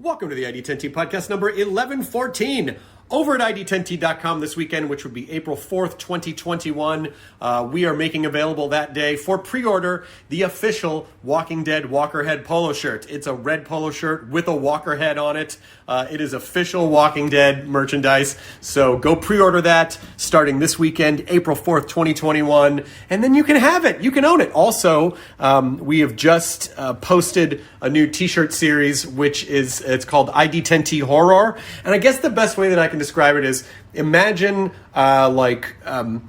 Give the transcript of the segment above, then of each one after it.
Welcome to the ID10T podcast number 1114. Over at ID10T.com this weekend, which would be April 4th, 2021, we are making available that day for pre-order the official Walking Dead Walker Head polo shirt. It's a red polo shirt with a Walker Head on it. It is official Walking Dead merchandise. So go pre-order that starting this weekend, April 4th, 2021, and then you can have it. You can own it. Also, we have just posted a new t-shirt series, it's called ID10T Horror. And I guess the best way that I can describe it is imagine horror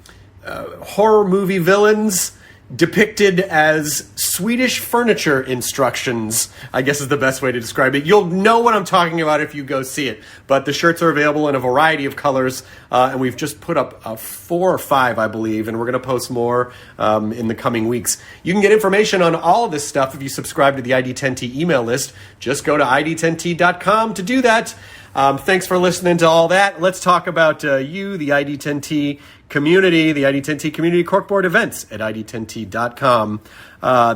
movie villains depicted as Swedish furniture instructions, I guess is the best way to describe it. You'll know what I'm talking about if you go see it. But the shirts are available in a variety of colors, and we've just put up 4 or 5, I believe, and we're going to post more in the coming weeks. You can get information on all of this stuff if you subscribe to the ID10T email list. Just go to ID10T.com to do that. Thanks for listening to all that. Let's talk about you, the ID10T community, the ID10T community corkboard events at ID10T.com.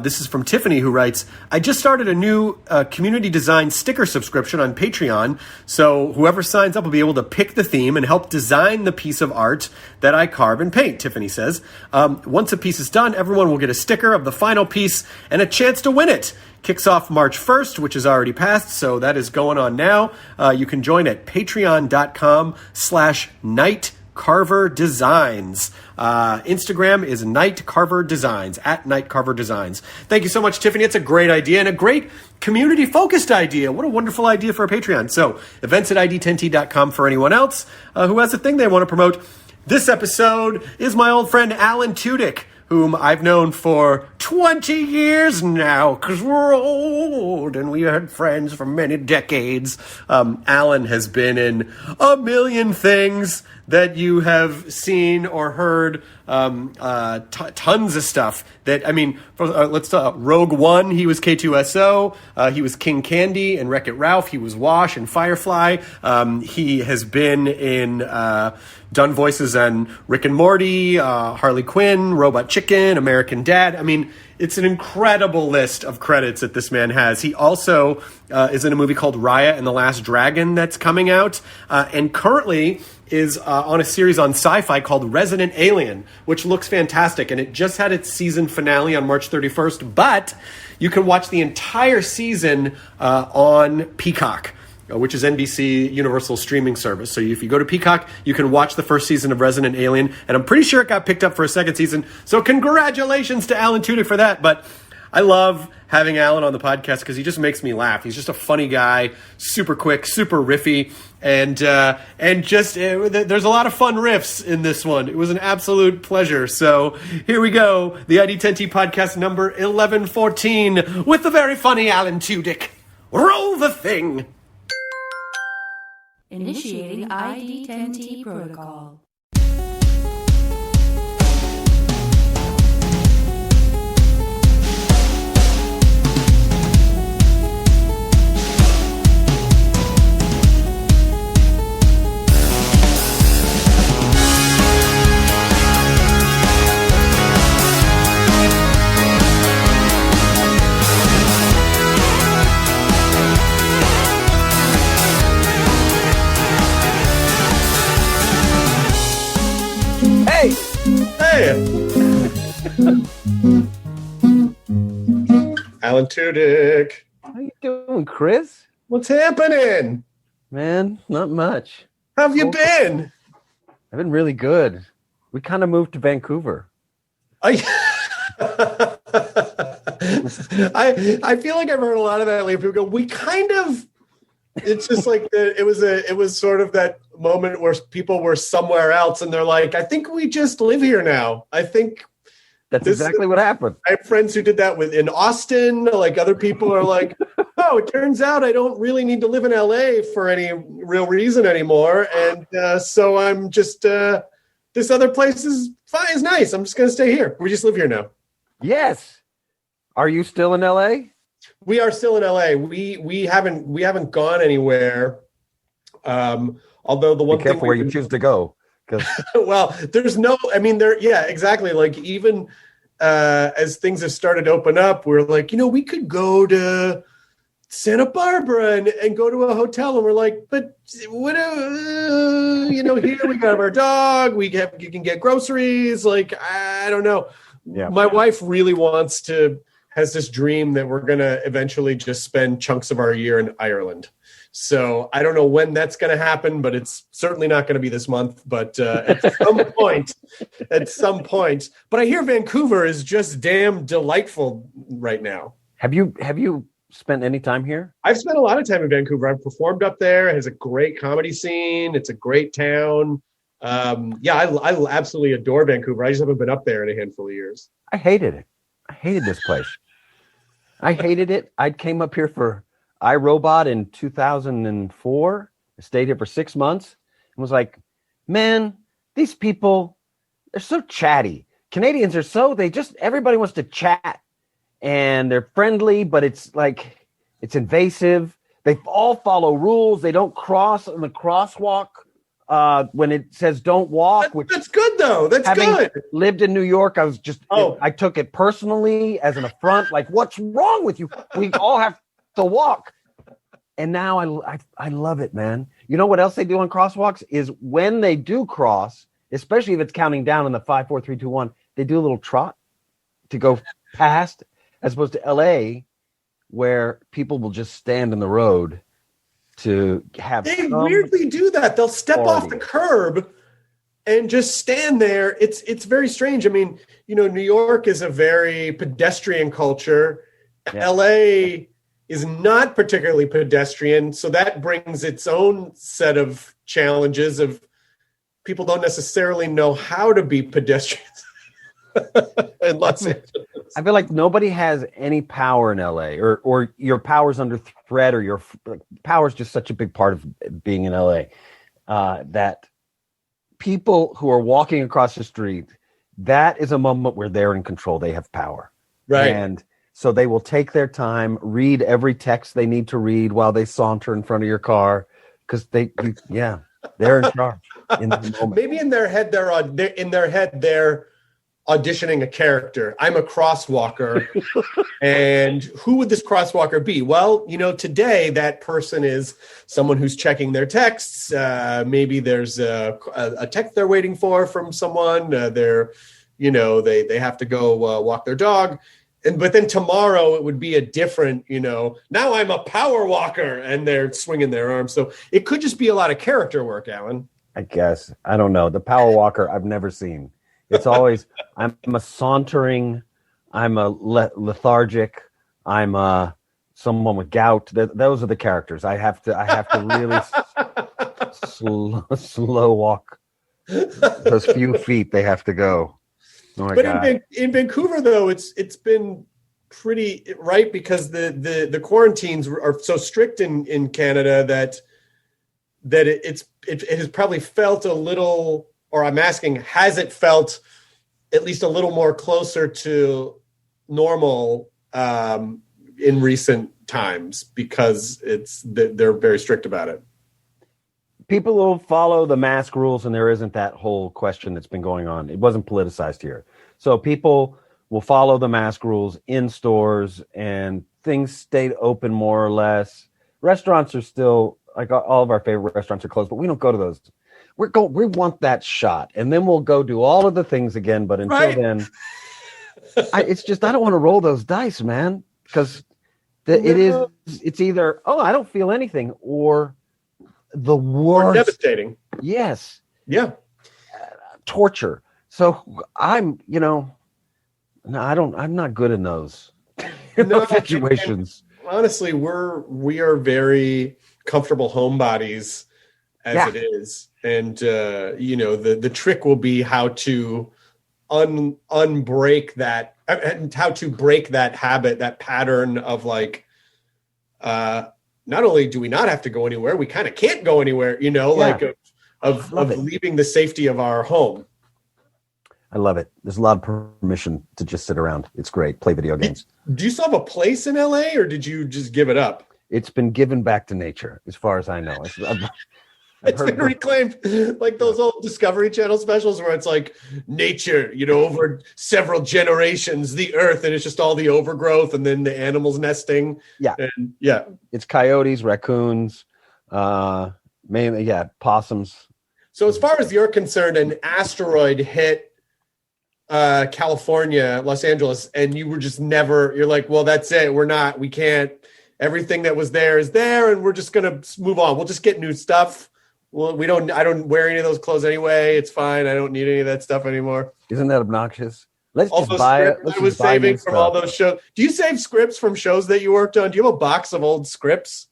This is from Tiffany, who writes, I just started a new community design sticker subscription on Patreon, so whoever signs up will be able to pick the theme and help design the piece of art that I carve and paint, Tiffany says. Once a piece is done, everyone will get a sticker of the final piece and a chance to win it. Kicks off March 1st, which is already passed, so that is going on now. You can join at patreon.com/nightcarverdesigns. Instagram is Night Carver Designs, at Night Carver Designs. Thank you so much, Tiffany. It's a great idea and a great community-focused idea. What a wonderful idea for a Patreon. So, events at ID10T.com for anyone else who has a thing they want to promote. This episode is my old friend Alan Tudyk, whom I've known for 20 years now, because we're old and we had friends for many decades. Alan has been in a million things that you have seen or heard, tons of stuff. Let's talk. Rogue One, he was K2SO. He was King Candy and Wreck-It Ralph. He was Wash and Firefly. He has been in... done voices on Rick and Morty, Harley Quinn, Robot Chicken, American Dad. I mean, it's an incredible list of credits that this man has. He also is in a movie called Raya and the Last Dragon that's coming out, and currently is on a series on Syfy called Resident Alien, which looks fantastic, and it just had its season finale on March 31st, but you can watch the entire season on Peacock, which is NBC Universal streaming service. So if you go to Peacock, you can watch the first season of Resident Alien, and I'm pretty sure it got picked up for a second season. So congratulations to Alan Tudyk for that. But I love having Alan on the podcast because he just makes me laugh. He's just a funny guy, super quick, super riffy, and just there's a lot of fun riffs in this one. It was an absolute pleasure. So here we go, the ID10T podcast number 1114 with the very funny Alan Tudyk. Roll the thing. Initiating ID10T protocol. Alan Tudyk. How you doing, Chris? What's happening? Man, not much. How have you been? I've been really good. We kind of moved to Vancouver. I feel like I've heard a lot of that lately. People go, we kind of... It's just like it was sort of that moment where people were somewhere else and they're like, I think we just live here now. I think that's exactly what happened. I have friends who did that in Austin. Like other people are like, oh, it turns out I don't really need to live in LA for any real reason anymore. And so I'm just this other place is fine, is nice. I'm just gonna stay here. We just live here now. Yes. Are you still in LA? We are still in LA. We haven't gone anywhere. Although the one Be careful thing where you choose to go. Well, there's no. I mean, yeah, exactly. Like even as things have started to open up, we're like, we could go to Santa Barbara and go to a hotel, and we're like, but what? Here we got our dog. You can get groceries. Like, I don't know. Yeah. My wife really has this dream that we're gonna eventually just spend chunks of our year in Ireland. So I don't know when that's going to happen, but it's certainly not going to be this month. But at some point. But I hear Vancouver is just damn delightful right now. Have you spent any time here? I've spent a lot of time in Vancouver. I've performed up there. It has a great comedy scene. It's a great town. I absolutely adore Vancouver. I just haven't been up there in a handful of years. I hated it. I hated this place. I hated it. I came up here for iRobot in 2004. I stayed here for 6 months and was like, man, these people, they're so chatty. Canadians are everybody wants to chat and they're friendly, but it's like, it's invasive. They all follow rules. They don't cross on the crosswalk when it says don't walk. That's good though. That's good. Lived in New York, I took it personally as an affront. Like, what's wrong with you? We all have to walk. And now I love it, man. You know what else they do on crosswalks is when they do cross, especially if it's counting down in the 5, 4, 3, 2, 1, they do a little trot to go past, as opposed to LA, where people will just stand in the road to have. They weirdly do that. They'll step off the curb and just stand there. It's very strange. I mean, New York is a very pedestrian culture. Yeah. LA is not particularly pedestrian, so that brings its own set of challenges of people don't necessarily know how to be pedestrians in Los Angeles. I feel like nobody has any power in LA, or your power's under threat, or your power is just such a big part of being in LA that people who are walking across the street, that is a moment where they're in control. They have power. Right. And so they will take their time, read every text they need to read while they saunter in front of your car, because they're in charge in the moment. Maybe in their head they're auditioning a character. I'm a crosswalker, and who would this crosswalker be? Well, today that person is someone who's checking their texts. Maybe there's a text they're waiting for from someone. They have to go walk their dog. But then tomorrow it would be a different, now I'm a power walker, and they're swinging their arms. So it could just be a lot of character work, Alan. I guess. I don't know. The power walker I've never seen. It's always, I'm a sauntering, I'm a lethargic, I'm someone with gout. Those are the characters. I have to really slow walk those few feet they have to go. Oh my God. In Vancouver, though, it's been pretty right, because the quarantines are so strict in Canada that it has probably felt a little, or I'm asking, has it felt at least a little more closer to normal in recent times, because they're very strict about it? People will follow the mask rules, and there isn't that whole question that's been going on. It wasn't politicized here. So people will follow the mask rules in stores, and things stayed open more or less. Restaurants are still, like, all of our favorite restaurants are closed, but we don't go to those. We want that shot, and then we'll go do all of the things again. But until then, it's just, I don't want to roll those dice, man, because it's either, I don't feel anything, or the worst. Or devastating. Yes. Yeah. Torture. So I'm not good in those situations. Honestly, we are very comfortable homebodies as it is. And, the trick will be how to unbreak that, and how to break that habit, that pattern of like, not only do we not have to go anywhere, we kind of can't go anywhere, of leaving the safety of our home. I love it. There's a lot of permission to just sit around. It's great. Play video games. Do you still have a place in LA, or did you just give it up? It's been given back to nature, as far as I know. It's been reclaimed, like those old Discovery Channel specials where it's like nature, over several generations, the earth, and it's just all the overgrowth and then the animals nesting. Yeah. And it's coyotes, raccoons, mainly, possums. So as far as you're concerned, an asteroid hit California, Los Angeles, and you were just you're like, well, that's it. We can't, everything that was there is there, and we're just going to move on. We'll just get new stuff. Well, I don't wear any of those clothes anyway. It's fine. I don't need any of that stuff anymore. Isn't that obnoxious? Let's all just buy it. I was saving from all those shows. Do you save scripts from shows that you worked on? Do you have a box of old scripts?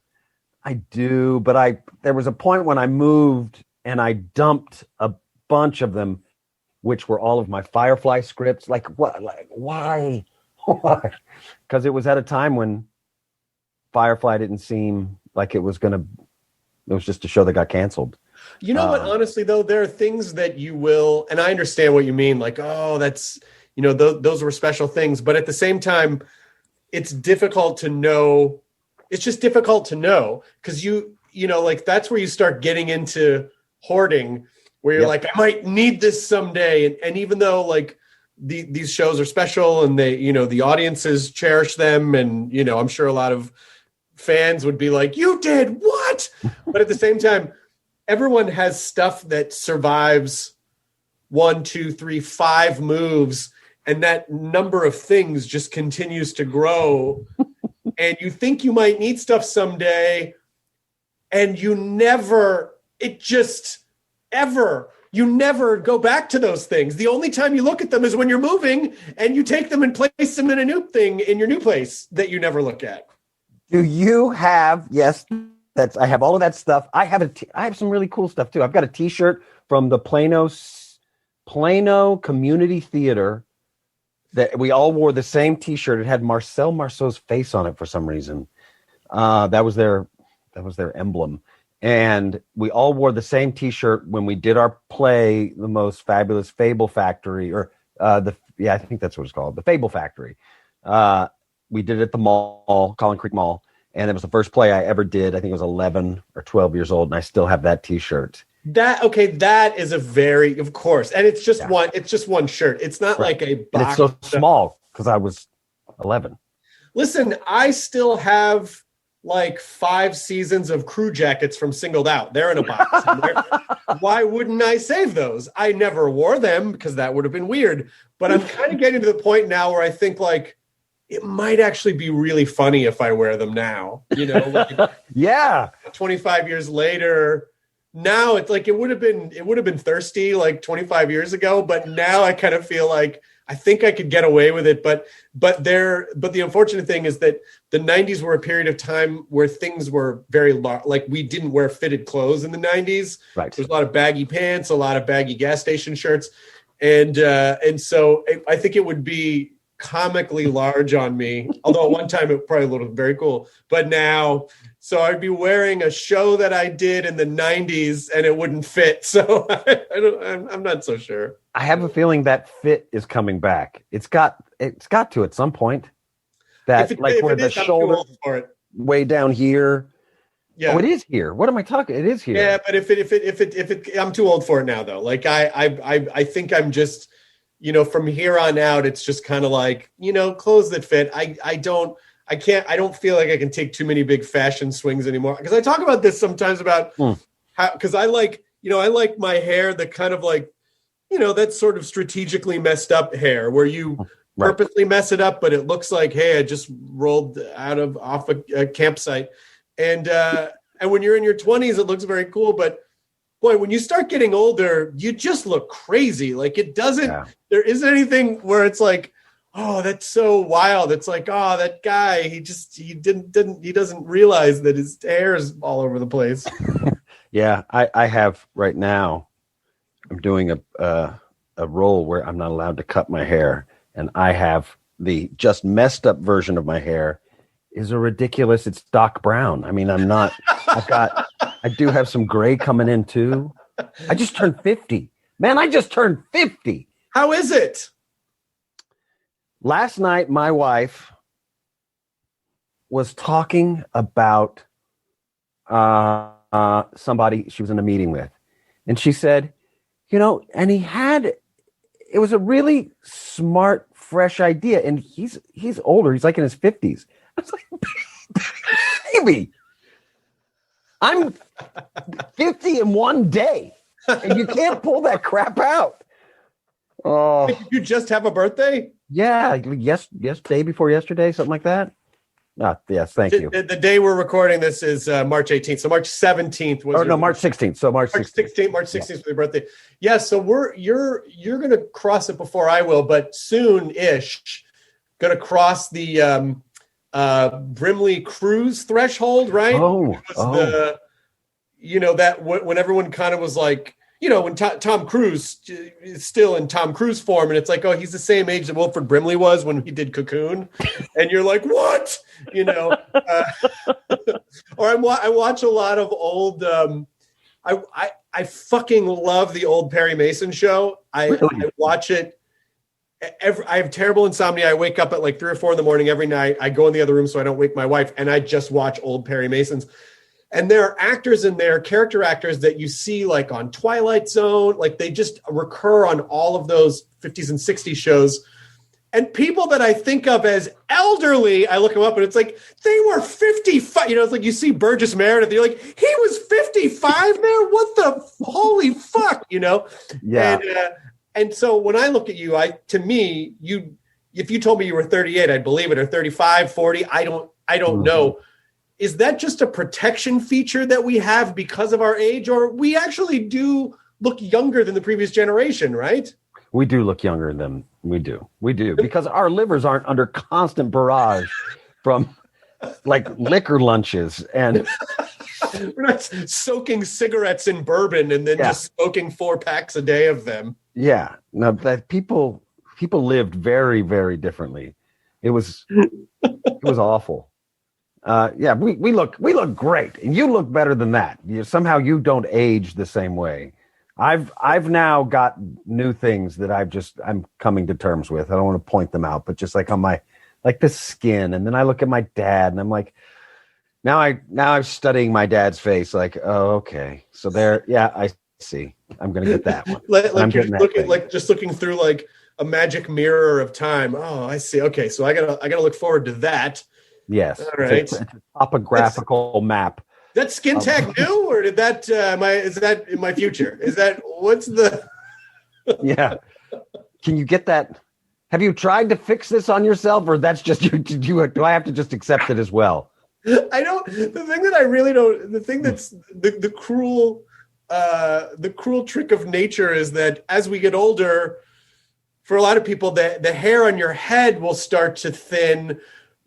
I do, but there was a point when I moved and I dumped a bunch of them, which were all of my Firefly scripts. Like what? Like why? Why? Because it was at a time when Firefly didn't seem like it was just a show that got canceled. You know what? Honestly, though, there are things that you will, and I understand what you mean. Like, oh, that's, those were special things. But at the same time, it's difficult to know. It's just difficult to know because like that's where you start getting into hoarding, where you're like, I might need this someday. And even though like these shows are special and they, the audiences cherish them. And, I'm sure a lot of fans would be like, you did what? But at the same time, everyone has stuff that survives 1, 2, 3, 5 moves. And that number of things just continues to grow. And you think you might need stuff someday. And you never go back to those things. The only time you look at them is when you're moving and you take them and place them in a new thing in your new place that you never look at. Do you have, yes, I have all of that stuff. I have some really cool stuff too. I've got a t-shirt from the Plano Community Theater that we all wore the same t-shirt. It had Marcel Marceau's face on it for some reason. That was their emblem. And we all wore the same t-shirt when we did our play, The Most Fabulous Fable Factory, or I think that's what it's called, The Fable Factory. We did it at the mall, Collin Creek Mall, and it was the first play I ever did. I think it was 11 or 12 years old, and I still have that t-shirt. That is of course, and it's just one shirt. It's not like a box. And it's so small because I was 11. Listen, I still have like 5 seasons of crew jackets from Singled Out. They're in a box. Why wouldn't I save those? I never wore them because that would have been weird. But I'm kind of getting to the point now where I think like it might actually be really funny if I wear them now. Like, yeah. 25 years later. Now it's like it would have been thirsty like 25 years ago, but now I kind of feel like I think I could get away with it. But the unfortunate thing is that the 90s were a period of time where things were very like we didn't wear fitted clothes in the 90s. Right. There's a lot of baggy pants, a lot of baggy gas station shirts, and so I think it would be comically large on me. Although at one time it probably looked very cool, but now. So I'd be wearing a show that I did in the 90s and it wouldn't fit. So I'm not so sure. I have a feeling that fit is coming back. It's got to at some point. That where the shoulder way down here. Yeah. Oh, it is here. What am I talking? It is here. Yeah, but if it I'm too old for it now though. Like I think I'm just, from here on out, it's just kind of like, clothes that fit. I don't feel like I can take too many big fashion swings anymore. Because I talk about this sometimes about how, because I like my hair, the kind of like, that sort of strategically messed up hair where you purposely mess it up, but it looks like, hey, I just rolled off a campsite. And when you're in your 20s, it looks very cool. But boy, when you start getting older, you just look crazy. Like it doesn't, there isn't anything where it's like, oh, that's so wild. It's like, oh, that guy, he doesn't realize that his hair is all over the place. Yeah, I have right now, I'm doing a role where I'm not allowed to cut my hair. And I have the just messed up version of my hair is a ridiculous, it's Doc Brown. I mean, I do have some gray coming in too. I just turned 50. Man, I just turned 50. How is it? Last night, my wife was talking about somebody she was in a meeting with, and she said, and it was a really smart, fresh idea, and he's older. He's like in his 50s. I was like, baby, I'm 50 in one day, and you can't pull that crap out. Oh, Did you just have a birthday? Yeah, yes, day before yesterday, something like that. Yes, thank you. The day we're recording this is March 18th. So March 17th was March 16th. So March 16th. March 16th was your birthday. Yeah, so you're going to cross it before I will, but soon-ish going to cross the Brimley cruise threshold, right? When everyone kind of was like, when Tom Cruise is still in Tom Cruise form, and it's like, oh, he's the same age that Wilford Brimley was when he did Cocoon, and you're like, what? Or I watch a lot of old. I fucking love the old Perry Mason show. I watch it. I have terrible insomnia. I wake up at like 3 or 4 in the morning every night. I go in the other room so I don't wake my wife, and I just watch old Perry Masons. And there are actors in there, character actors that you see like on Twilight Zone, like they just recur on all of those 50s and 60s shows. And people that I think of as elderly, I look them up and it's like, they were 55. It's like you see Burgess Meredith, you're like, he was 55 there? What the holy fuck, Yeah. And so when I look at you, if you told me you were 38, I'd believe it, or 35, 40, I don't know. Is that just a protection feature that we have because of our age, or we actually do look younger than the previous generation, right? We do look younger than we do. We do, because our livers aren't under constant barrage from like liquor lunches, and we're not soaking cigarettes in bourbon and then just smoking 4 packs a day of them. Yeah, no, that people lived very, very differently. It was awful. We look great, and you look better than that. Somehow you don't age the same way. I've now got new things that I'm coming to terms with. I don't want to point them out, but just like on my, like the skin, and then I look at my dad, and I'm like, now I'm studying my dad's face. Like, oh, okay, so there, yeah, I see. I'm gonna get that one. Just looking through like a magic mirror of time. Oh, I see. Okay, so I gotta look forward to that. Yes. All right. It's a topographical map. That skin tag new, or is that in my future? What's the? Yeah. Can you get that? Have you tried to fix this on yourself, or that's just you? Do I have to just accept it as well? I don't. The thing that I really don't. The thing that's the cruel trick of nature is that as we get older, for a lot of people, the hair on your head will start to thin.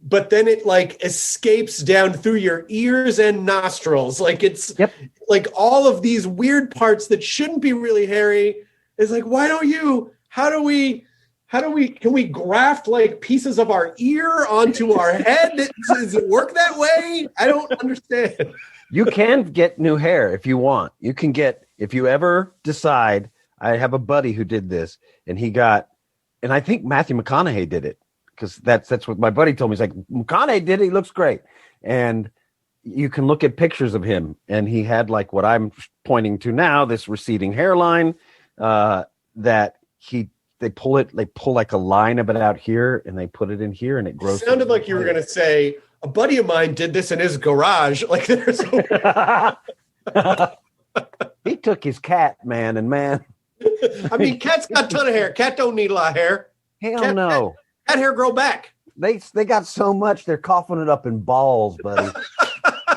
But then it like escapes down through your ears and nostrils. Like it's like all of these weird parts that shouldn't be really hairy. It's like, can we graft like pieces of our ear onto our head? Does it work that way? I don't understand. You can get new hair if you want. You can get, if you ever decide, I have a buddy who did this, and I think Matthew McConaughey did it. Because that's what my buddy told me. He's like, McConaughey did it. He looks great. And you can look at pictures of him. And he had like what I'm pointing to now, this receding hairline that they pull like a line of it out here, and they put it in here, and it grows. It sounded like you were going to say, a buddy of mine did this in his garage. Like there's He took his cat, man. I mean, cat's got a ton of hair. Cat don't need a lot of hair. Hell no. Cat hair grow back. They got so much they're coughing it up in balls, buddy.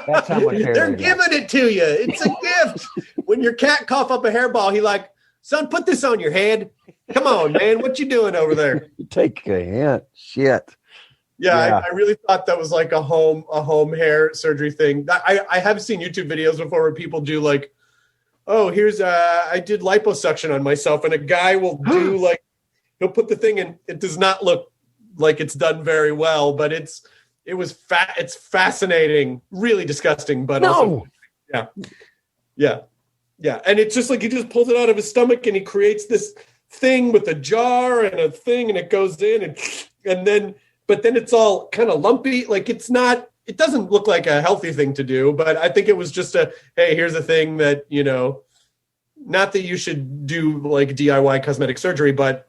That's how much hair they're giving it to you. It's a gift. When your cat cough up a hairball, he like, son, put this on your head. Come on, man. What you doing over there? Take a hint. Shit. Yeah. I really thought that was like a home hair surgery thing. I have seen YouTube videos before where people do like, oh, here's I did liposuction on myself, and a guy will do like, he'll put the thing in. It does not look like it's done very well, but it's fascinating, really disgusting, but also, yeah. And it's just like, he just pulls it out of his stomach, and he creates this thing with a jar and a thing, and it goes in, but then it's all kind of lumpy. Like it's not it doesn't look like a healthy thing to do, but I think it was just hey, here's a thing that, not that you should do like DIY cosmetic surgery, but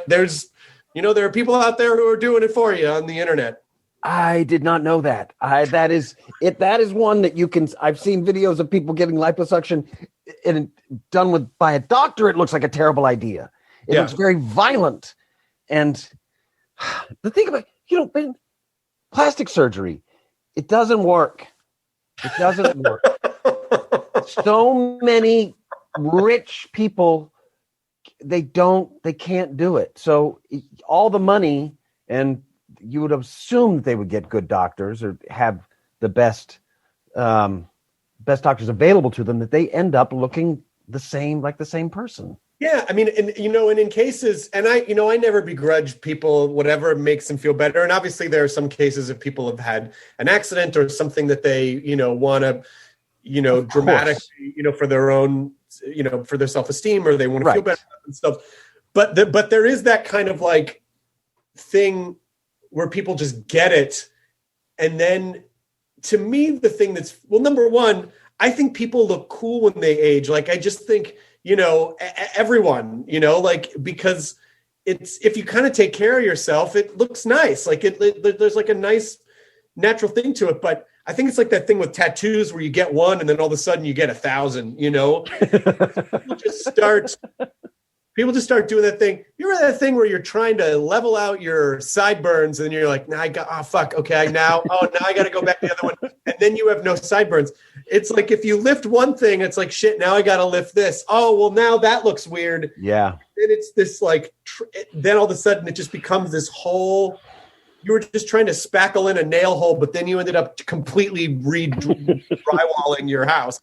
there's, there are people out there who are doing it for you on the internet. I did not know that. That is one that you can. I've seen videos of people getting liposuction and done by a doctor. It looks like a terrible idea. It looks very violent. And the thing about, plastic surgery, it doesn't work. It doesn't work. So many rich people, they can't do it. So all the money, and you would assume they would get good doctors or have the best doctors available to them, that they end up looking the same person. Yeah, I mean, and in cases, and I never begrudge people whatever makes them feel better. And obviously, there are some cases if people have had an accident or something that they want to dramatically for their own for their self-esteem, or they want to feel better and stuff. But there is that kind of like thing where people just get it, and then to me, the thing that's number one, I think people look cool when they age. Like I just think. Everyone, because it's, if you kind of take care of yourself, it looks nice. Like there's like a nice natural thing to it. But I think it's like that thing with tattoos where you get one and then all of a sudden you get 1,000, People just start doing that thing. You remember that thing where you're trying to level out your sideburns and you're like, I got to go back to the other one. And then you have no sideburns. It's like, if you lift one thing, it's like, shit, now I got to lift this. Oh, well, now that looks weird. Yeah. And it's this like, then all of a sudden it just becomes this whole, you were just trying to spackle in a nail hole, but then you ended up completely drywalling your house.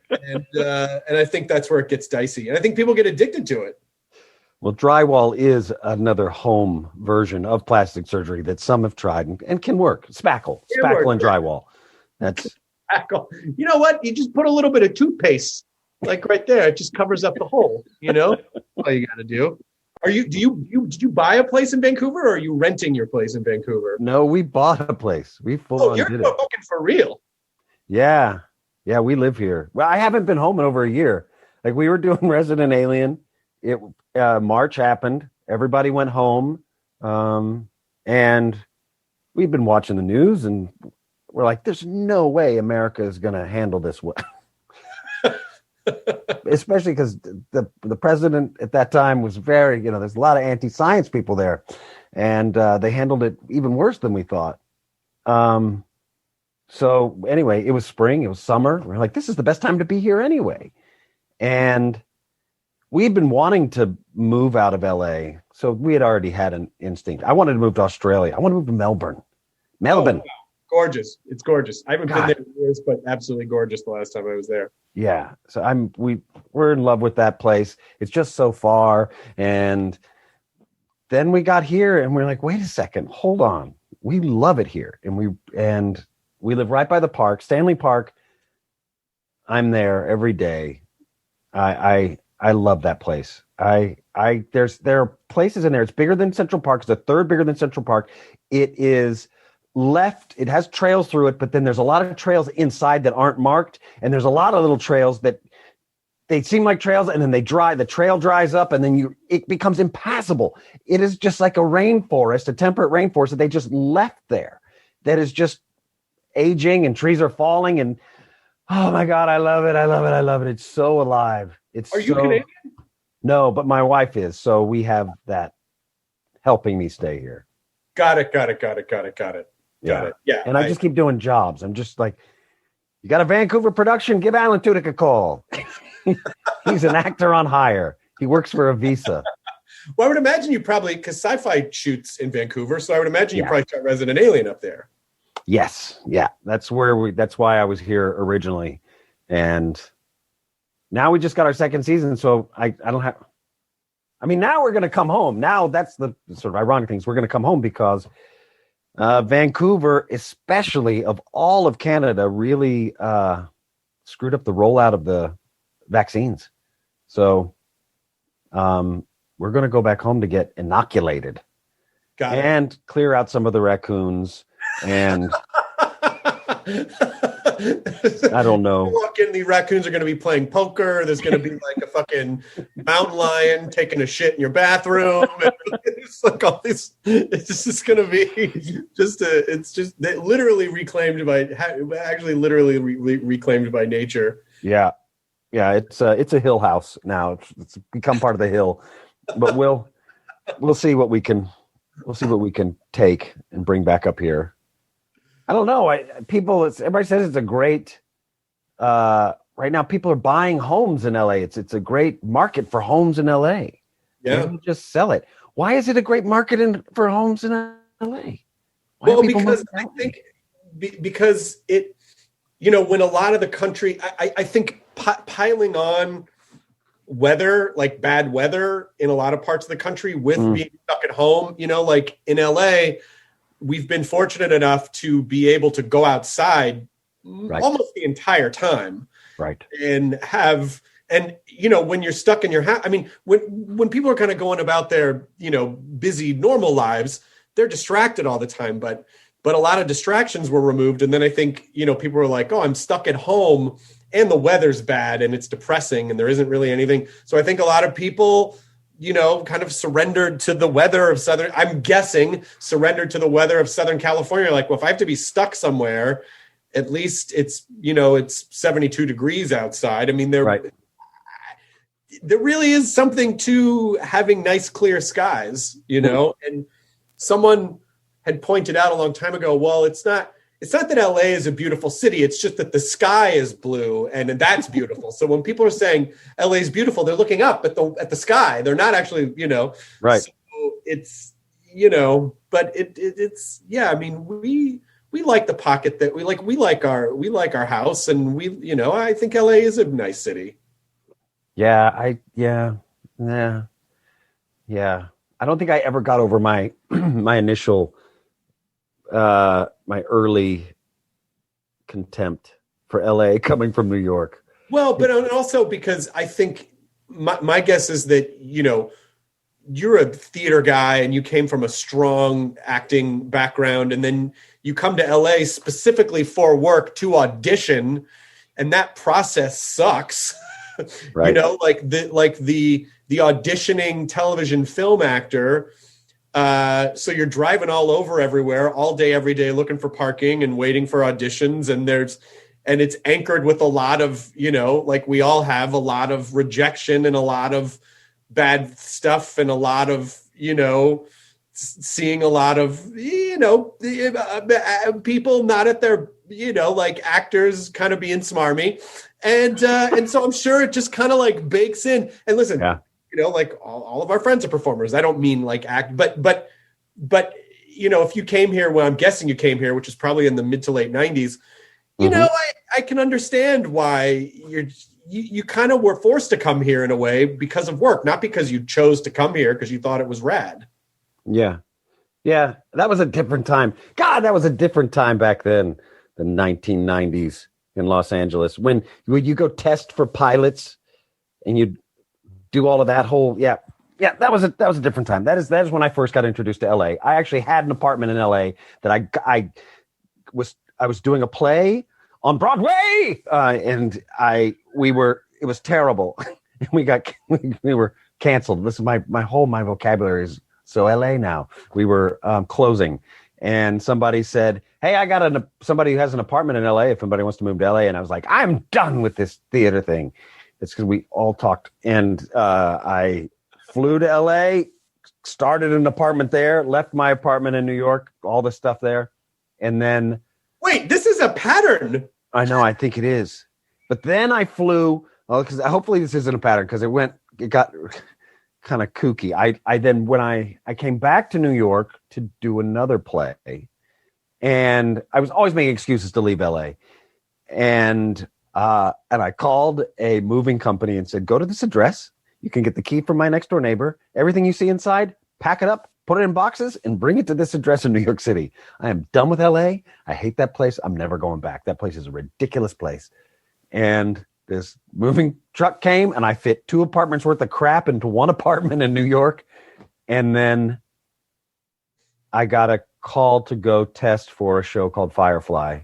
And I think that's where it gets dicey. And I think people get addicted to it. Well, drywall is another home version of plastic surgery that some have tried and can work. Spackle and drywall. That's spackle. You know what? You just put a little bit of toothpaste, like right there. It just covers up the hole. All you got to do. Did you buy a place in Vancouver, or are you renting your place in Vancouver? No, we bought a place. We full on did it. You're fucking for real. Yeah, we live here. Well, I haven't been home in over a year. Like, we were doing Resident Alien. March happened. Everybody went home, and we've been watching the news, and we're like, "There's no way America is going to handle this well." Especially because the president at that time was very, there's a lot of anti-science people there, and they handled it even worse than we thought. So anyway, it was spring, it was summer. We're like, this is the best time to be here anyway, and we've been wanting to move out of LA. So we had already had an instinct. I wanted to move to Australia. I want to move to Melbourne. Oh, wow. Gorgeous. It's gorgeous. I haven't been there in years, but absolutely gorgeous the last time I was there. Yeah. So we're in love with that place. It's just so far. And then we got here and we're like, wait a second, hold on. We love it here. And we live right by the park, Stanley Park. I'm there every day. I love that place. There are places in there. It's bigger than Central Park. It's the third bigger than Central Park. It is left. It has trails through it, but then there's a lot of trails inside that aren't marked. And there's a lot of little trails that they seem like trails, and then the trail dries up, and then it becomes impassable. It is just like a rainforest, a temperate rainforest that they just left there. That is just aging, and trees are falling, and oh my God, I love it. I love it. I love it. It's so alive. Are you Canadian? No, but my wife is. So we have that helping me stay here. Got it. Yeah. And I just keep doing jobs. I'm just like, you got a Vancouver production? Give Alan Tudyk a call. He's an actor on hire. He works for a visa. Well, I would imagine you probably, because Syfy shoots in Vancouver, so I would imagine you probably shot Resident Alien up there. Yes. Yeah. That's why I was here originally. And now we just got our second season, so I don't have. I mean, now we're going to come home. Now that's the sort of ironic things. We're going to come home because Vancouver, especially of all of Canada, really screwed up the rollout of the vaccines. So we're going to go back home to get inoculated and clear out some of the raccoons and I don't know. You walk in, the raccoons are going to be playing poker. There's going to be like a fucking mountain lion taking a shit in your bathroom. It's like all this. It's just going to be just a. It's just literally reclaimed by reclaimed by nature. Yeah, yeah. It's a hill house now. It's become part of the hill, but we'll see what we can. We'll see what we can take and bring back up here. I don't know. Everybody says it's a great. Right now, people are buying homes in LA. It's a great market for homes in LA. Yeah, just sell it. Why is it a great market for homes in LA? Well, because I think because it, when a lot of the country, I think piling on weather, like bad weather in a lot of parts of the country with being stuck at home, like in LA, we've been fortunate enough to be able to go outside almost the entire time. Right. And when you're stuck in your house, I mean, when people are kind of going about their, busy normal lives, they're distracted all the time, but a lot of distractions were removed. And then I think, people were like, oh, I'm stuck at home and the weather's bad and it's depressing and there isn't really anything. So I think a lot of people, kind of surrendered to the weather of surrendered to the weather of Southern California. Like, well, if I have to be stuck somewhere, at least it's, it's 72 degrees outside. I mean, there really is something to having nice, clear skies, and someone had pointed out a long time ago, well, it's not that LA is a beautiful city. It's just that the sky is blue and that's beautiful. So when people are saying LA is beautiful, they're looking up at the sky. They're not actually, right. So it's, but it's, yeah, I mean, we like the pocket that we like our house and I think LA is a nice city. Yeah. Yeah. I don't think I ever got over my, my initial, my early contempt for LA coming from New York. Well, but also because I think my guess is that, you're a theater guy and you came from a strong acting background and then you come to LA specifically for work to audition and that process sucks. Right. The auditioning television film actor. So you're driving all over everywhere all day, every day, looking for parking and waiting for auditions. And it's anchored with a lot of, like we all have a lot of rejection and a lot of bad stuff and a lot of, seeing a lot of, people not at their, like actors kind of being smarmy. And so I'm sure it just kind of like bakes in. And listen, like all of our friends are performers. I don't mean like act, but if you came here, well, I'm guessing you came here, which is probably in the mid to late 90s, I can understand why you kind of were forced to come here in a way because of work, not because you chose to come here because you thought it was rad. Yeah. Yeah. That was a different time. God, that was a different time back then, the 1990s in Los Angeles, when you go test for pilots and you do all of that whole, that was a different time. That is when I first got introduced to LA. I actually had an apartment in LA that I was doing a play on Broadway, and it was terrible. we were canceled. This is my vocabulary is so LA now. We were closing, and somebody said, "Hey, I got somebody who has an apartment in LA. If anybody wants to move to LA," and I was like, "I'm done with this theater thing." It's because we all talked, and I flew to LA, started an apartment there, left my apartment in New York, all the stuff there, and then. Wait, this is a pattern. I know, I think it is. But then I flew, because hopefully this isn't a pattern, because it got kind of kooky. I then, when I came back to New York to do another play, and I was always making excuses to leave LA. And I called a moving company and said, go to this address. You can get the key from my next door neighbor. Everything you see inside, pack it up, put it in boxes, and bring it to this address in New York City. I am done with LA. I hate that place. I'm never going back. That place is a ridiculous place. And this moving truck came, and I fit 2 apartments worth of crap into 1 apartment in New York. And then I got a call to go test for a show called Firefly.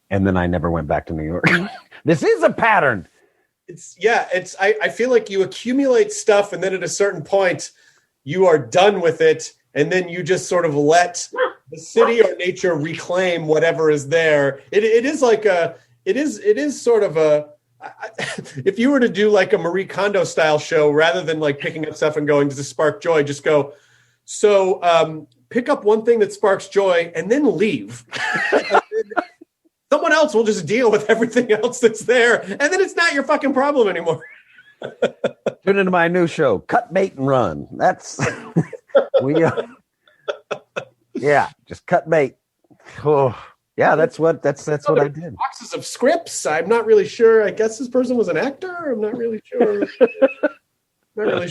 and then I never went back to New York. This is a pattern. I feel like you accumulate stuff, and then at a certain point you are done with it, and then you just sort of let the city or nature reclaim whatever is there. It is sort of a, if you were to do like a Marie Kondo style show, rather than like picking up stuff and going, does this spark joy? Just go, so pick up one thing that sparks joy and then leave. Someone else will just deal with everything else that's there, and then it's not your fucking problem anymore. Tune into my new show, Cut Bait and Run. That's just cut bait. Oh, yeah, that's what I did. Boxes of scripts. I'm not really sure. I guess this person was an actor. I'm not really sure. But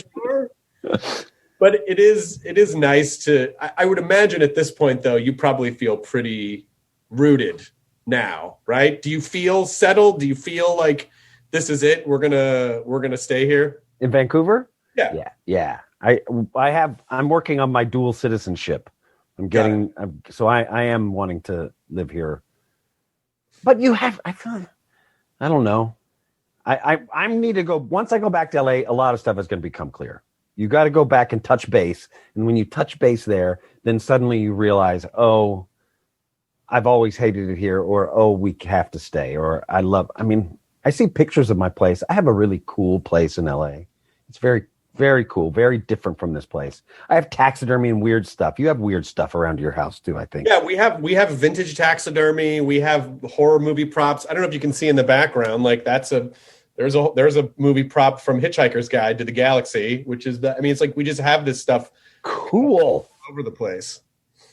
it is nice to. I would imagine at this point, though, you probably feel pretty rooted now, right? Do you feel settled? Do you feel like this is it? We're gonna stay here in Vancouver? Yeah. I'm working on my dual citizenship. I am wanting to live here. But I don't know. I need to go. Once I go back to LA, a lot of stuff is going to become clear. You got to go back and touch base. And when you touch base there, then suddenly you realize, oh, I've always hated it here, or, oh, we have to stay, or I see pictures of my place. I have a really cool place in LA. It's very, very cool, very different from this place. I have taxidermy and weird stuff. You have weird stuff around your house too, I think. Yeah, we have vintage taxidermy. We have horror movie props. I don't know if you can see in the background, like there's a movie prop from Hitchhiker's Guide to the Galaxy, which is it's like we just have this stuff cool all over the place.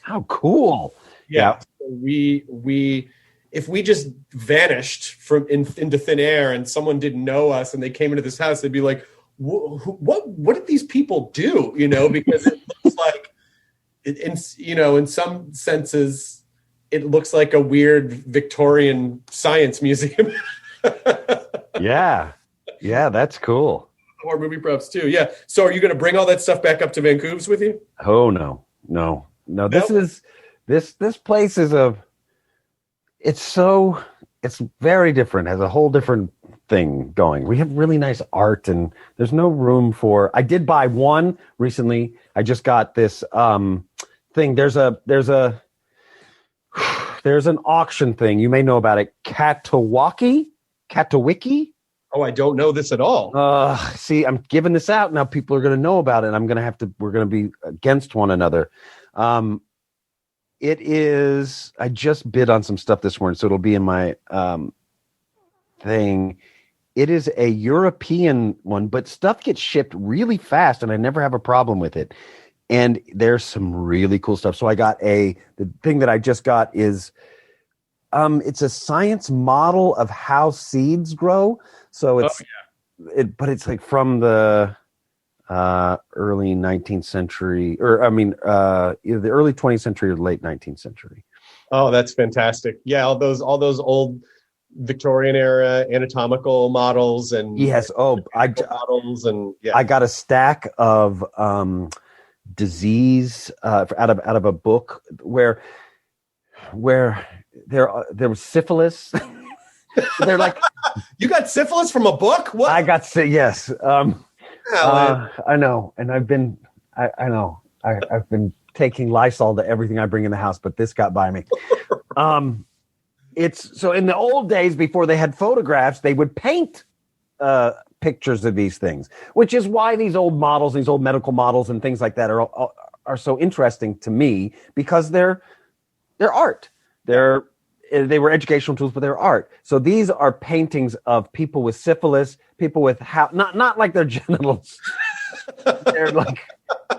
How cool. Yeah. So we if we just vanished into thin air and someone didn't know us and they came into this house, they'd be like, what did these people do? Because it looks like in some senses, it looks like a weird Victorian science museum. Yeah, that's cool. Horror movie props too. Yeah. So are you going to bring all that stuff back up to Vancouver with you? Oh no. This place is it's very different, has a whole different thing going. We have really nice art, and there's no room for. I did buy one recently. I just got this thing. There's an auction thing. You may know about it. Katawiki. Oh, I don't know this at all. See, I'm giving this out now. People are going to know about it. And we're going to be against one another. It is. I just bid on some stuff this morning, so it'll be in my thing. It is a European one, but stuff gets shipped really fast, and I never have a problem with it. And there's some really cool stuff. So the thing that I just got is, it's a science model of how seeds grow. So but it's like from the early 19th century, either the early 20th century or late 19th century. Oh, that's fantastic. Yeah. All those old Victorian era anatomical models and models. And yeah, I got a stack of disease out of a book where there was syphilis. They're like, you got syphilis from a book? What? I got yes. I know, and I've been taking Lysol to everything I bring in the house, but this got by me. It's so in the old days before they had photographs, they would paint pictures of these things, which is why these old models, these old medical models and things like that are so interesting to me, because they're art. They were educational tools, but they're art. So these are paintings of people with syphilis, people with not like their genitals. They're like,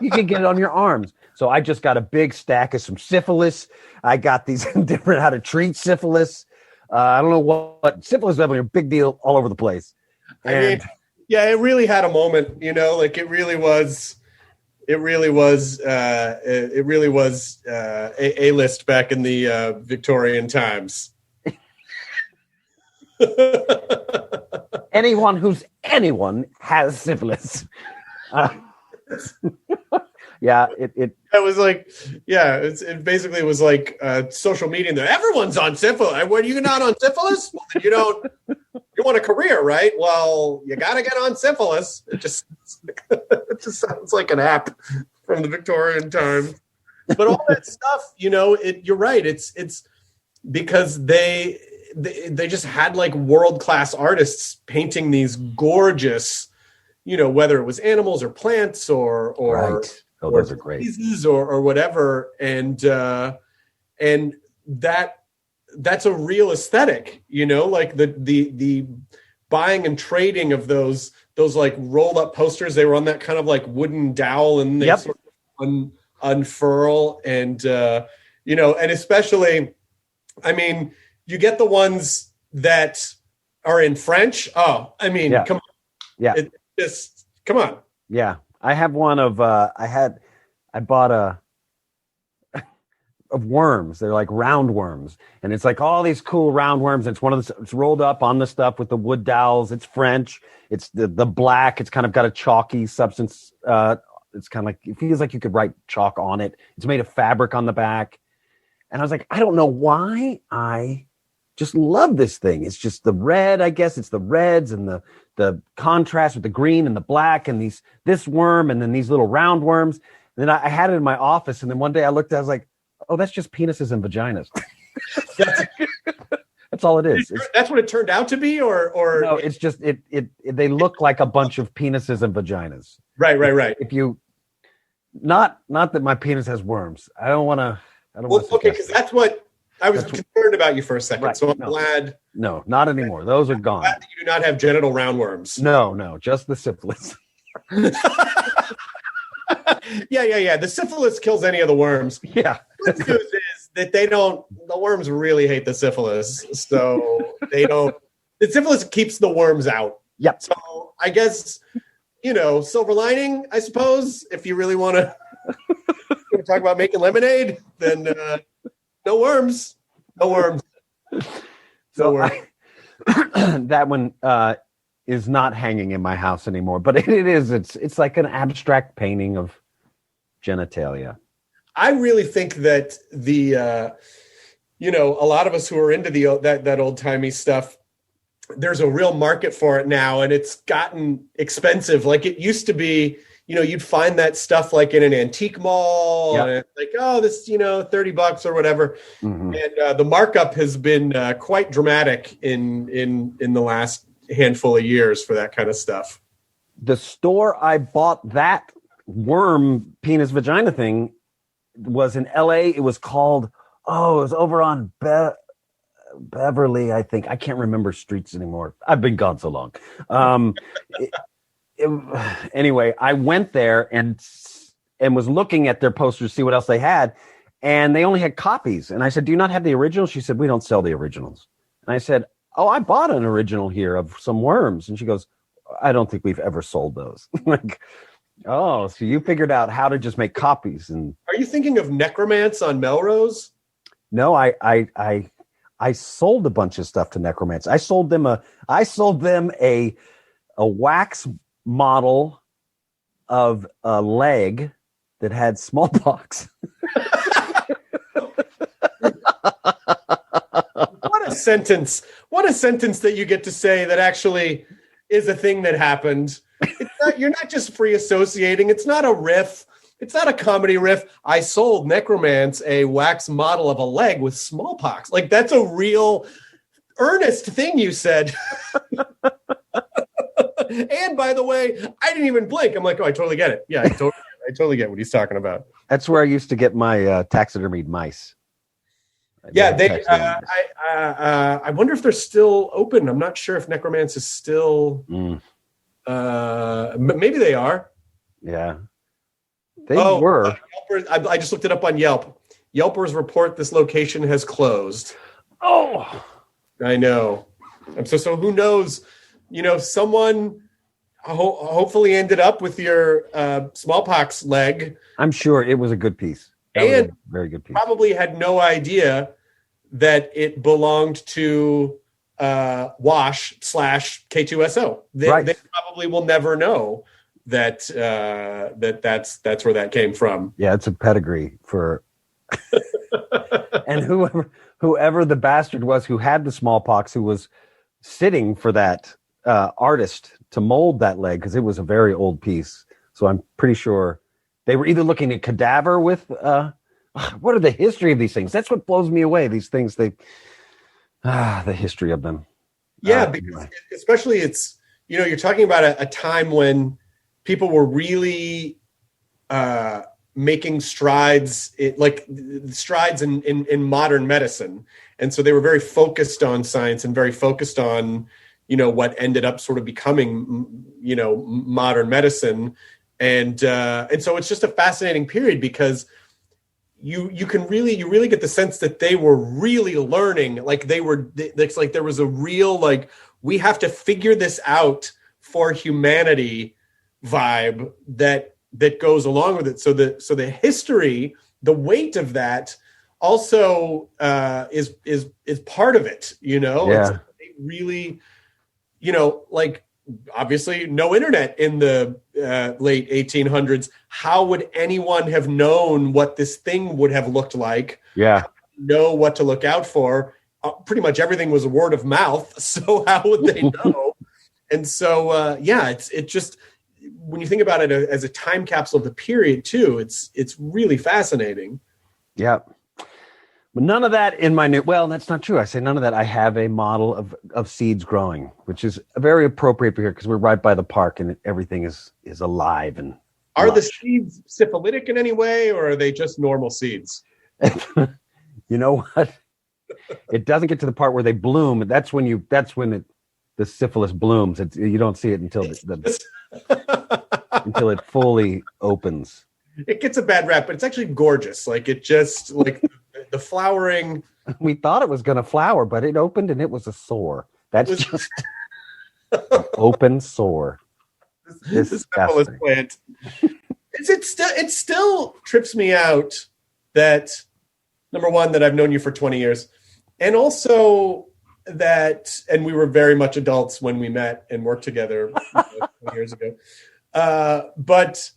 you can get it on your arms. So I just got a big stack of some syphilis. I got these different how to treat syphilis. I don't know what syphilis is definitely a big deal all over the place. It really had a moment, like it really was a list back in the Victorian times. Anyone has syphilis. Yeah, it It was like, yeah, it basically was like social media. And everyone's on syphilis. When you're not on syphilis, well, then you want a career, right? Well, you got to get on syphilis. It just sounds like an app from the Victorian times. But all that stuff, you're right. It's because they just had like world-class artists painting these gorgeous, whether it was animals or plants or right. Oh, those are great. Or whatever, and that's a real aesthetic, like the buying and trading of those like rolled up posters. They were on that kind of like wooden dowel, and they sort of unfurl, and and especially, I mean, you get the ones that are in French. Oh, I mean, come on, yeah, come on, yeah. I have one of I bought of worms. They're like round worms, and it's like all these cool round worms. It's it's rolled up on the stuff with the wood dowels. It's French. It's the black. It's kind of got a chalky substance. It's kind of like, it feels like you could write chalk on it. It's made of fabric on the back, and I was like, I don't know why I just love this thing. It's just the red, I guess. It's the reds and the contrast with the green and the black and this worm and then these little round worms. And then I had it in my office, and then one day I looked, I was like, oh, that's just penises and vaginas. That's all it is. That's what it turned out to be, or no, it's just they look like a bunch of penises and vaginas. Right. If you not that my penis has worms. I don't want to. Okay, because that's what I was concerned about you for a second. Right. So I'm glad. No, not anymore. Those are gone. Glad that you do not have genital roundworms. No, just the syphilis. Yeah. The syphilis kills any of the worms. Yeah. The good news is that the worms really hate the syphilis. So they don't, the syphilis keeps the worms out. Yep. So I guess, silver lining, I suppose, if you really want to talk about making lemonade, then no worms. So that one is not hanging in my house anymore, but it's like an abstract painting of genitalia. I really think that a lot of us who are into that old timey stuff, there's a real market for it now, and it's gotten expensive. Like it used to be, you'd find that stuff like in an antique mall, and it's like, oh, this, $30 or whatever. Mm-hmm. And the markup has been quite dramatic in the last handful of years for that kind of stuff. The store I bought that worm penis vagina thing was in LA. It was called, it was over on Beverly, I think. I can't remember streets anymore. I've been gone so long. Anyway, I went there and was looking at their posters to see what else they had, and they only had copies. And I said, do you not have the original? She said, we don't sell the originals. And I said, oh, I bought an original here of some worms. And she goes, I don't think we've ever sold those. Like, oh, so you figured out how to just make copies. And are you thinking of Necromance on Melrose? No, I sold a bunch of stuff to Necromance. I sold them a wax model of a leg that had smallpox. What a sentence that you get to say that actually is a thing that happened. You're not just free associating. It's not a riff. It's not a comedy riff. I sold Necromance a wax model of a leg with smallpox. Like, that's a real earnest thing you said. And by the way, I didn't even blink. I'm like, oh, I totally get it. Yeah, I totally get what he's talking about. That's where I used to get my taxidermied mice. I wonder if they're still open. I'm not sure if Necromance is still. Maybe they are. Yeah, they were. I just looked it up on Yelp. Yelpers report this location has closed. Oh, I know. So who knows? Someone hopefully ended up with your smallpox leg. I'm sure it was a good piece. And very good piece. Probably had no idea that it belonged to Wash /K2SO. They probably will never know that's where that came from. Yeah, it's a pedigree for and whoever the bastard was who had the smallpox, who was sitting for that artist to mold that leg, because it was a very old piece. So I'm pretty sure they were either looking at cadaver with what are the history of these things? That's what blows me away. These things, the history of them. Yeah, because especially it's, you're talking about a time when people were really making strides, in modern medicine. And so they were very focused on science and very focused on, what ended up sort of becoming, modern medicine. And so it's just a fascinating period, because you really get the sense that they were really learning. It's like there was a real, we have to figure this out for humanity vibe that goes along with it. So the history, the weight of that also is part of it, Yeah. It's really, obviously no internet in the late 1800s. How would anyone have known what this thing would have looked like? Yeah. Know what to look out for? Pretty much everything was a word of mouth. So how would they know? And so, it just, when you think about it as a time capsule of the period too, it's really fascinating. Yeah. But none of that in my well, that's not true. I say none of that. I have a model of seeds growing, which is very appropriate for here, because we're right by the park and everything is alive. And are the seeds syphilitic in any way, or are they just normal seeds? You know what? It doesn't get to the part where they bloom. That's when the syphilis blooms. You don't see it until until it fully opens. It gets a bad rap, but it's actually gorgeous. The flowering. We thought it was going to flower, but it opened and it was a sore. That's just an open sore. This syphilis plant. It still trips me out that, number one, that I've known you for 20 years, and also and we were very much adults when we met and worked together 20 years ago. But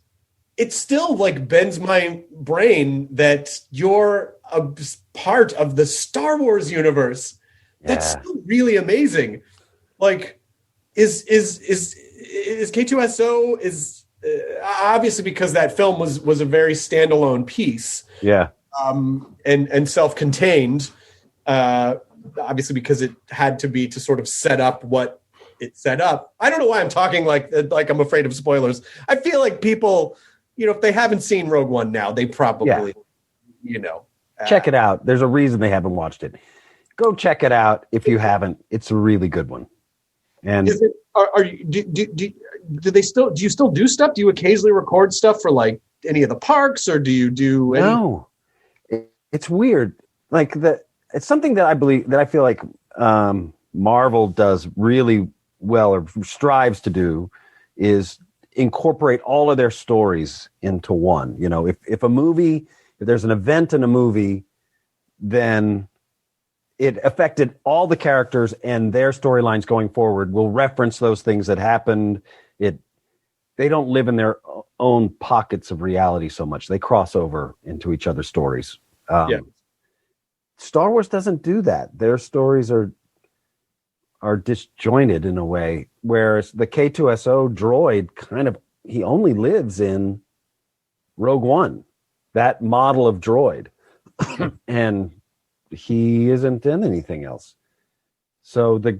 it still bends my brain that you're a part of the Star Wars universe. Yeah. That's still really amazing. Is K2SO is obviously, because that film was a very standalone piece. Yeah. And self-contained, obviously because it had to be to sort of set up what it set up. I don't know why I'm talking like I'm afraid of spoilers. I feel like people, if they haven't seen Rogue One now, they probably, check it out. There's a reason they haven't watched it. Go check it out if you haven't. It's a really good one. And is it? Do you still do stuff? Do you occasionally record stuff for any of the parks, or do you do? No, it's weird. It's something that I feel like Marvel does really well, or strives to do, is incorporate all of their stories into one. If there's an event in a movie, then it affected all the characters and their storylines going forward. Will reference those things that happened. They don't live in their own pockets of reality so much. They cross over into each other's stories. Star Wars doesn't do that. Their stories are disjointed in a way, whereas the K2SO droid he only lives in Rogue One, that model of droid, and he isn't in anything else. So the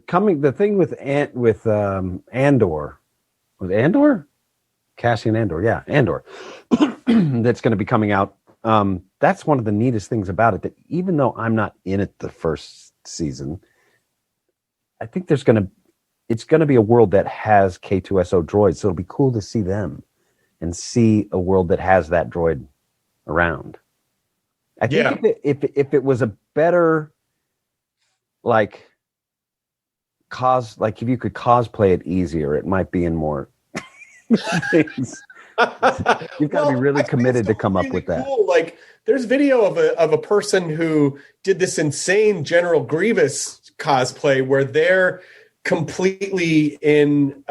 thing with Andor, was Andor? Cassian Andor, yeah, Andor, that's going to be coming out. That's one of the neatest things about it, that even though I'm not in it the first season, I think it's going to be a world that has K2SO droids. So it'll be cool to see them and see a world that has that droid around. I think if it was a better, if you could cosplay it easier, it might be in more things. You've got to be really committed to come up with that. Cool. There's video of a person who did this insane General Grievous cosplay where they're completely in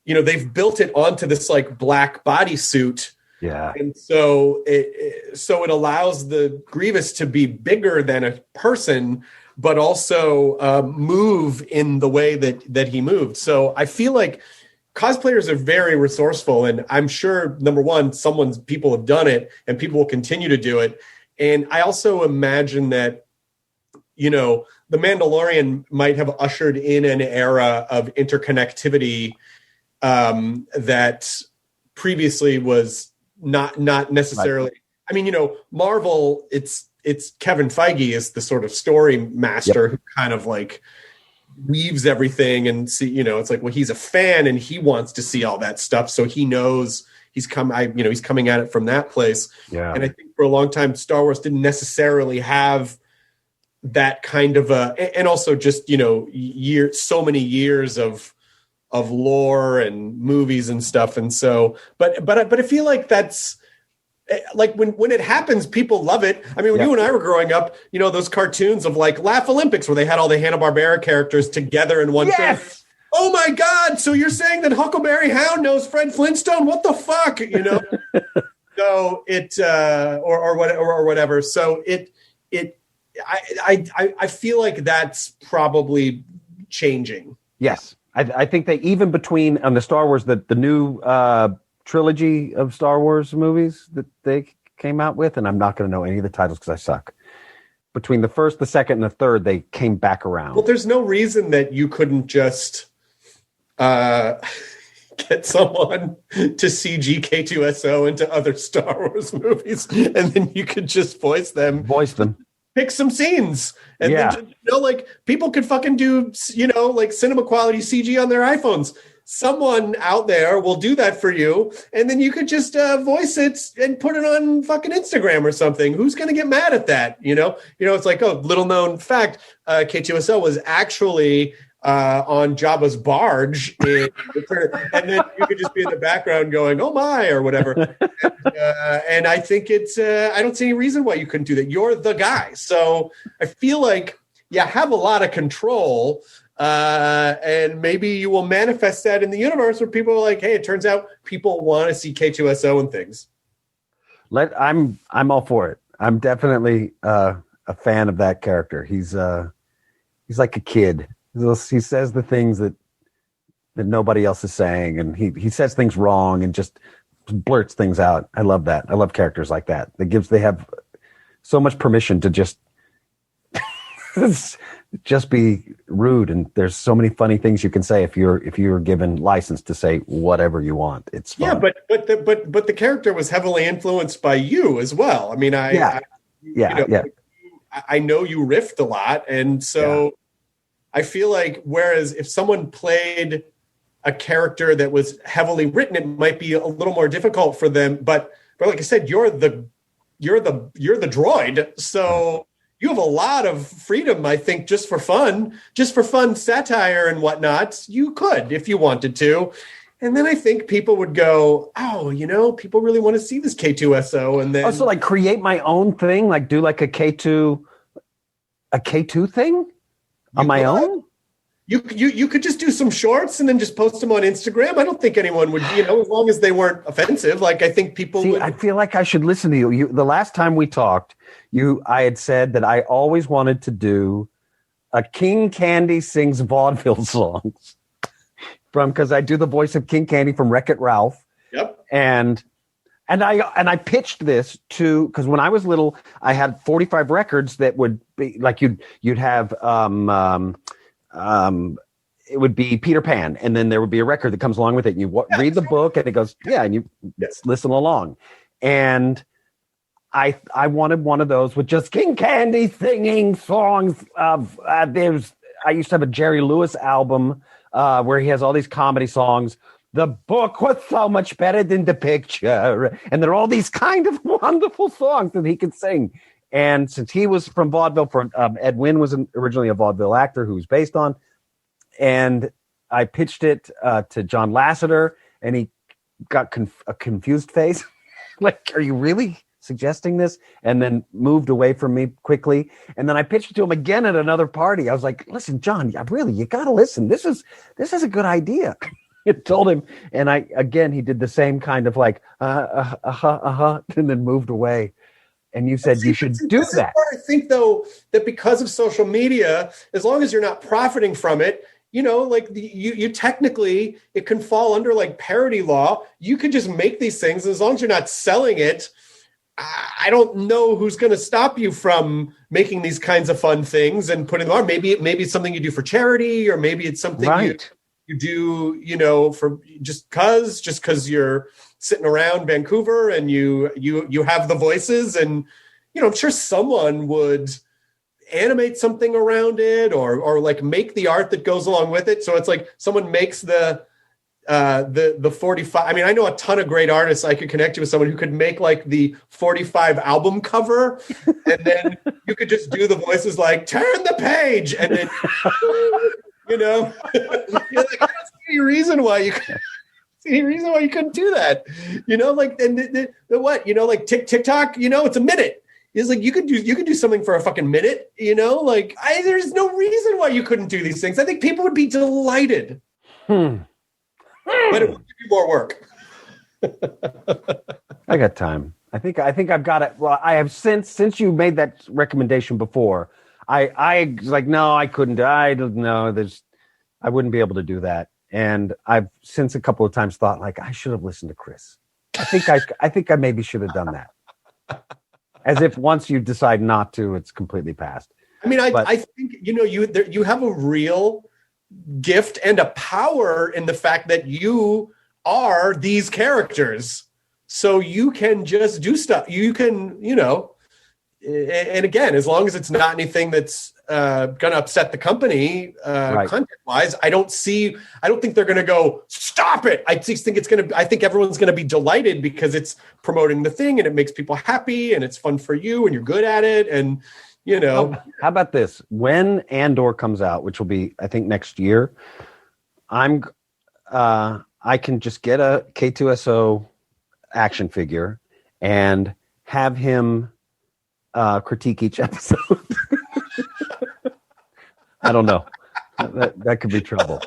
they've built it onto this like black bodysuit. Yeah. And so it allows the Grievous to be bigger than a person, but also move in the way that he moved. So I feel like cosplayers are very resourceful, and I'm sure, number one, people have done it and people will continue to do it. And I also imagine that, The Mandalorian might have ushered in an era of interconnectivity that previously was not necessarily. Right. I mean, Marvel, it's Kevin Feige is the sort of story master who kind of like weaves everything, and it's like, well, he's a fan and he wants to see all that stuff, so he knows he's coming at it from that place. Yeah. And I think for a long time, Star Wars didn't necessarily have that kind of and also just so many years of lore and movies and stuff, and so but I feel like that's like when it happens, people love it. I mean, when you and I were growing up, those cartoons of like Laugh Olympics where they had all the Hanna-Barbera characters together in one thing. Oh my God! So you're saying that Huckleberry Hound knows Fred Flintstone? What the fuck? So it or whatever. So I feel like that's probably changing. Yes, I think that even between on the Star Wars, the new trilogy of Star Wars movies that they came out with, and I'm not going to know any of the titles because I suck. Between the first, the second, and the third, they came back around. Well, there's no reason that you couldn't just get someone to CG K2SO into other Star Wars movies, and then you could just voice them. Pick some scenes, and then like people could fucking do like cinema quality CG on their iPhones. Someone out there will do that for you, and then you could just voice it and put it on fucking Instagram or something. Who's going to get mad at that? It's like, oh, little known fact, K2SO was actually on Jabba's barge, and then you could just be in the background going, "Oh my," or whatever. And I think it's I don't see any reason why you couldn't do that. You're the guy, so I feel like you have a lot of control. And maybe you will manifest that in the universe where people are like, hey, it turns out people want to see K2SO and things. I'm all for it. I'm definitely a fan of that character. He's like a kid. He says the things that nobody else is saying, and he says things wrong and just blurts things out. I love that. I love characters like that. They have so much permission to just be rude, and there's so many funny things you can say if you're given license to say whatever you want. It's fun. Yeah, but the character was heavily influenced by you as well. I mean, I know you riffed a lot, and so I feel like whereas if someone played a character that was heavily written, it might be a little more difficult for them. But like I said, you're the droid, so you have a lot of freedom, I think, just for fun satire and whatnot. You could, if you wanted to. And then I think people would go, oh, people really want to see this K2SO. And then also like create my own thing, like do like a K2 thing on my own. You could just do some shorts and then just post them on Instagram. I don't think anyone would, as long as they weren't offensive. Like I think people would. I feel like I should listen to you. The last time we talked, I had said that I always wanted to do a King Candy Sings Vaudeville songs because I do the voice of King Candy from Wreck-It Ralph. Yep. And I pitched this to, because when I was little, I had 45 records that would be like you'd have it would be Peter Pan, and then there would be a record that comes along with it, and you read the book, and it goes, and you listen along. And I wanted one of those with just King Candy singing songs of I used to have a Jerry Lewis album where he has all these comedy songs. The book was so much better than the picture, and there are all these kind of wonderful songs that he could sing. And since he was from vaudeville, Ed Wynn was originally a vaudeville actor who was based on, and I pitched it to John Lasseter, and he got a confused face, like, "Are you really suggesting this?" And then moved away from me quickly. And then I pitched it to him again at another party. I was like, "Listen, John, you got to listen. This is a good idea." told him, and he did the same kind of like, and then moved away. And you said you should do that. I think, though, that because of social media, as long as you're not profiting from it, like you technically, it can fall under like parody law. You could just make these things as long as you're not selling it. I don't know who's going to stop you from making these kinds of fun things and putting them on. Maybe it's something you do for charity, or maybe it's something you do, for just because you're sitting around Vancouver and you have the voices, and I'm sure someone would animate something around it or like make the art that goes along with it. So it's like someone makes the 45. I mean, I know a ton of great artists. I could connect you with someone who could make like the 45 album cover, and then you could just do the voices like turn the page, and then you're like, I don't see any reason why you couldn't do that. Like, and the what, like TikTok, it's a minute. It's like you could do something for a fucking minute, like there's no reason why you couldn't do these things. I think people would be delighted. But it would give you more work. I got time. I think I've got it. Well, I have since you made that recommendation before. I was like, no, I couldn't. I don't know. I wouldn't be able to do that. And I've since a couple of times thought like I should have listened to Chris. I think I maybe should have done that. As if once you decide not to, it's completely past. I mean, I think you have a real gift and a power in the fact that you are these characters, so you can just do stuff. You can, and again, as long as it's not anything that's going to upset the company content-wise, I don't think they're going to go stop it. I think everyone's going to be delighted because it's promoting the thing and it makes people happy and it's fun for you and you're good at it. And how about this? When Andor comes out, which will be, I think, next year, I can just get a K2SO action figure and have him critique each episode. I don't know. That could be trouble.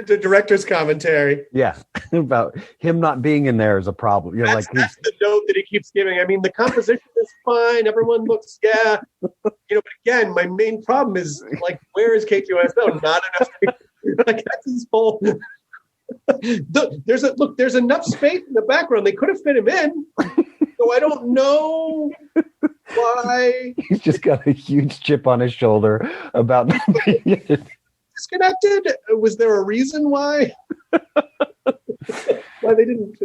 The director's commentary. Yeah, about him not being in there is a problem. That's the note that he keeps giving. I mean, the composition is fine. Everyone looks, but again, my main problem is like, where is K2SO? Not enough. Like that's his whole. There's enough space in the background. They could have fit him in. So I don't know why. He's just got a huge chip on his shoulder about being disconnected. Was there a reason why they didn't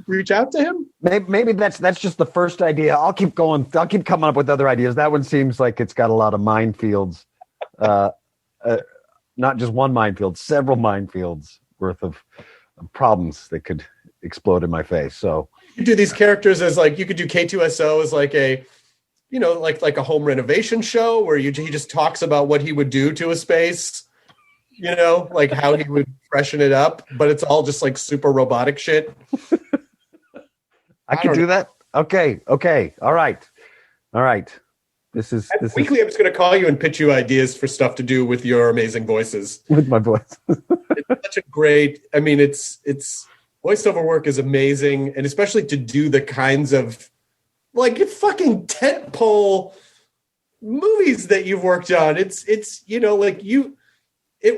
reach out to him? Maybe that's just the first idea. I'll keep going. I'll keep coming up with other ideas. That one seems like it's got a lot of minefields. Not just one minefield, several minefields worth of problems that could explode in my face. So you do these characters as like, you could do K2SO as like a, like a home renovation show where he just talks about what he would do to a space, like how he would freshen it up, but it's all just like super robotic shit. I could do that. Okay. All right. This weekly. I'm just going to call you and pitch you ideas for stuff to do with your amazing voices. With my voice. It's such a great, I mean, it's voiceover work is amazing. And especially to do the kinds of like fucking tentpole movies that you've worked on. It's it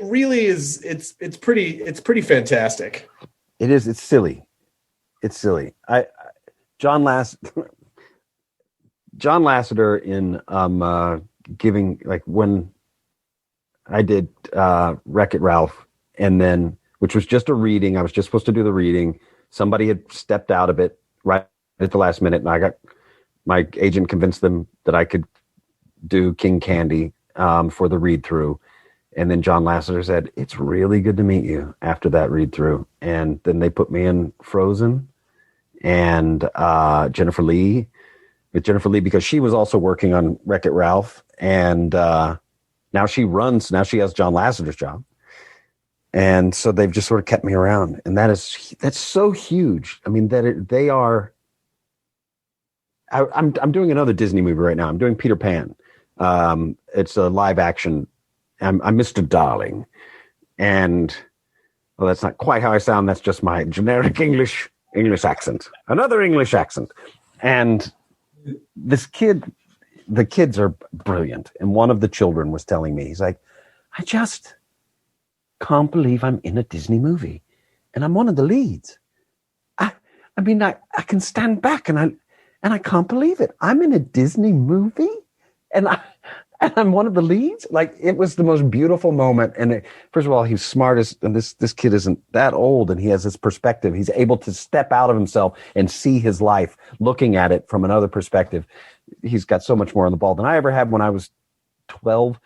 really is. It's pretty fantastic. It is. It's silly. John Lasseter in giving, like, when I did Wreck-It Ralph, and then, which was just a reading, I was just supposed to do the reading. Somebody had stepped out of it right at the last minute, and my agent convinced them that I could do King Candy for the read through. And then John Lasseter said, "It's really good to meet you," after that read through. And then they put me in Frozen and Jennifer Lee, because she was also working on Wreck-It Ralph. And now she has John Lasseter's job. And so they've just sort of kept me around. And that's so huge. I mean, they are, I'm doing another Disney movie right now. I'm doing Peter Pan. It's a live action. I'm Mr. Darling. And Well, that's not quite how I sound. That's just my generic English accent. Another English accent. And this kid, the kids are brilliant. And one of the children was telling me, he's like, I just can't believe I'm in a Disney movie and I'm one of the leads. I mean, I can stand back and I can't believe it. I'm in a Disney movie and I'm one of the leads. Like, it was the most beautiful moment. And first of all, he's smart as, and this kid isn't that old, and he has this perspective. He's able to step out of himself and see his life, looking at it from another perspective. He's got so much more on the ball than I ever had when I was 12.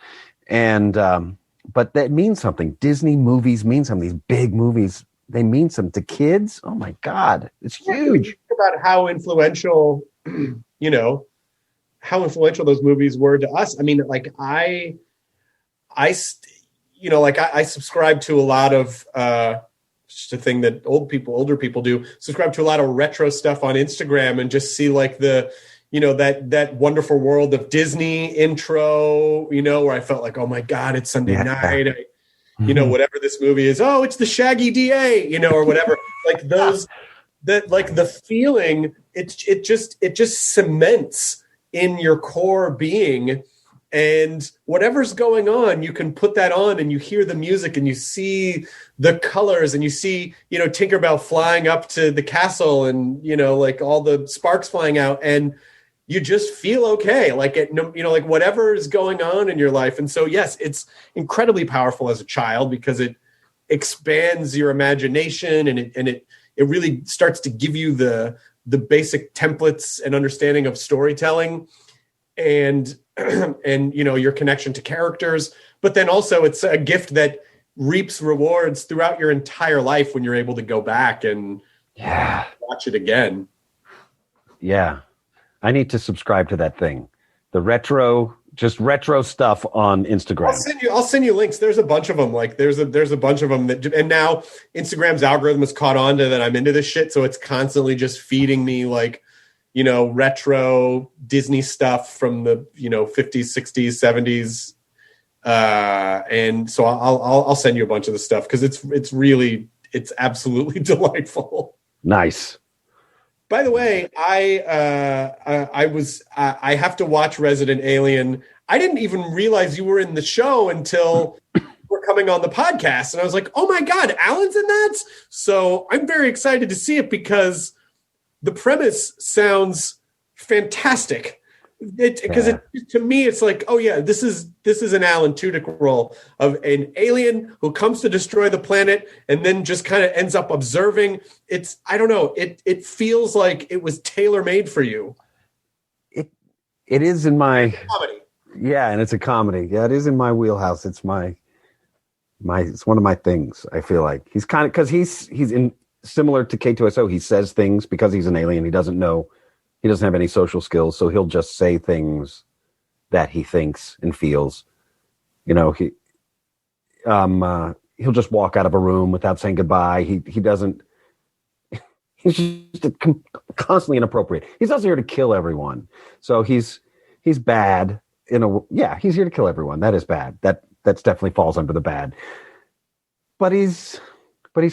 And, but that means something. Disney movies mean something. These big movies, they mean something to kids. Oh my God, it's huge. Think about how influential, how influential those movies were to us. I mean, like I subscribe to a lot of, just a thing that older people do, subscribe to a lot of retro stuff on Instagram and just see like the, that wonderful world of Disney intro, where I felt like, oh my God, it's Sunday night. Whatever this movie is, oh, it's the Shaggy DA, or whatever. Like those, that like the feeling, it just cements in your core being, and whatever's going on, you can put that on and you hear the music and you see the colors and you see, Tinkerbell flying up to the castle and, like all the sparks flying out, and you just feel okay. Like like whatever is going on in your life. And so, yes, it's incredibly powerful as a child because it expands your imagination and it really starts to give you the basic templates and understanding of storytelling and your connection to characters. But then also it's a gift that reaps rewards throughout your entire life when you're able to go back and watch it again. Yeah. I need to subscribe to that thing. The retro stuff on Instagram. I'll send you links. There's a bunch of them. Like there's a bunch of them that, and now Instagram's algorithm has caught on to that I'm into this shit. So it's constantly just feeding me like, retro Disney stuff from the, 50s, 60s, 70s. And so I'll send you a bunch of the stuff because it's absolutely delightful. Nice. By the way, I have to watch Resident Alien. I didn't even realize you were in the show until we're coming on the podcast. And I was like, oh my God, Alan's in that? So I'm very excited to see it because the premise sounds fantastic. To me, it's like, oh yeah, this is an Alan Tudyk role of an alien who comes to destroy the planet and then just kind of ends up observing. I don't know. It feels like it was tailor-made for you. It is in my comedy. Yeah, and it's a comedy. Yeah, it is in my wheelhouse. It's it's one of my things. I feel like he's kind of, because he's in similar to K2SO. He says things because he's an alien. He doesn't have any social skills, so he'll just say things that he thinks and feels. He'll just walk out of a room without saying goodbye. He doesn't. He's just constantly inappropriate. He's also here to kill everyone. So he's bad he's here to kill everyone. That is bad. That's definitely falls under the bad. But he's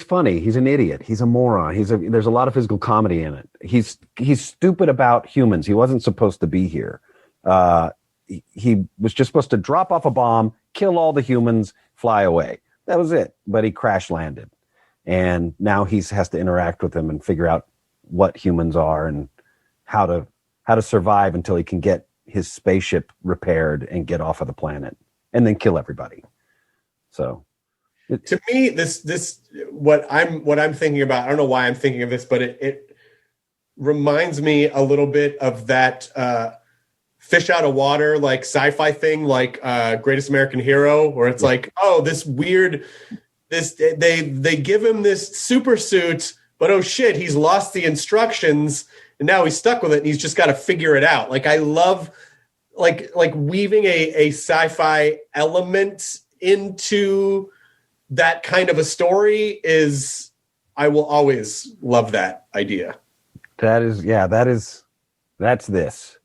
funny. He's an idiot. He's a moron. There's a lot of physical comedy in it. He's stupid about humans. He wasn't supposed to be here. He was just supposed to drop off a bomb, kill all the humans, fly away. That was it. But he crash landed. And now he has to interact with them and figure out what humans are and how to survive until he can get his spaceship repaired and get off of the planet and then kill everybody. So to me, this what I'm thinking about, I don't know why I'm thinking of this, but it reminds me a little bit of that fish out of water, like sci-fi thing, like Greatest American Hero, where it's like, oh, they give him this super suit, but oh shit, he's lost the instructions and now he's stuck with it and he's just got to figure it out. Like I love like weaving a sci-fi element into that kind of a story I will always love that idea. That's this.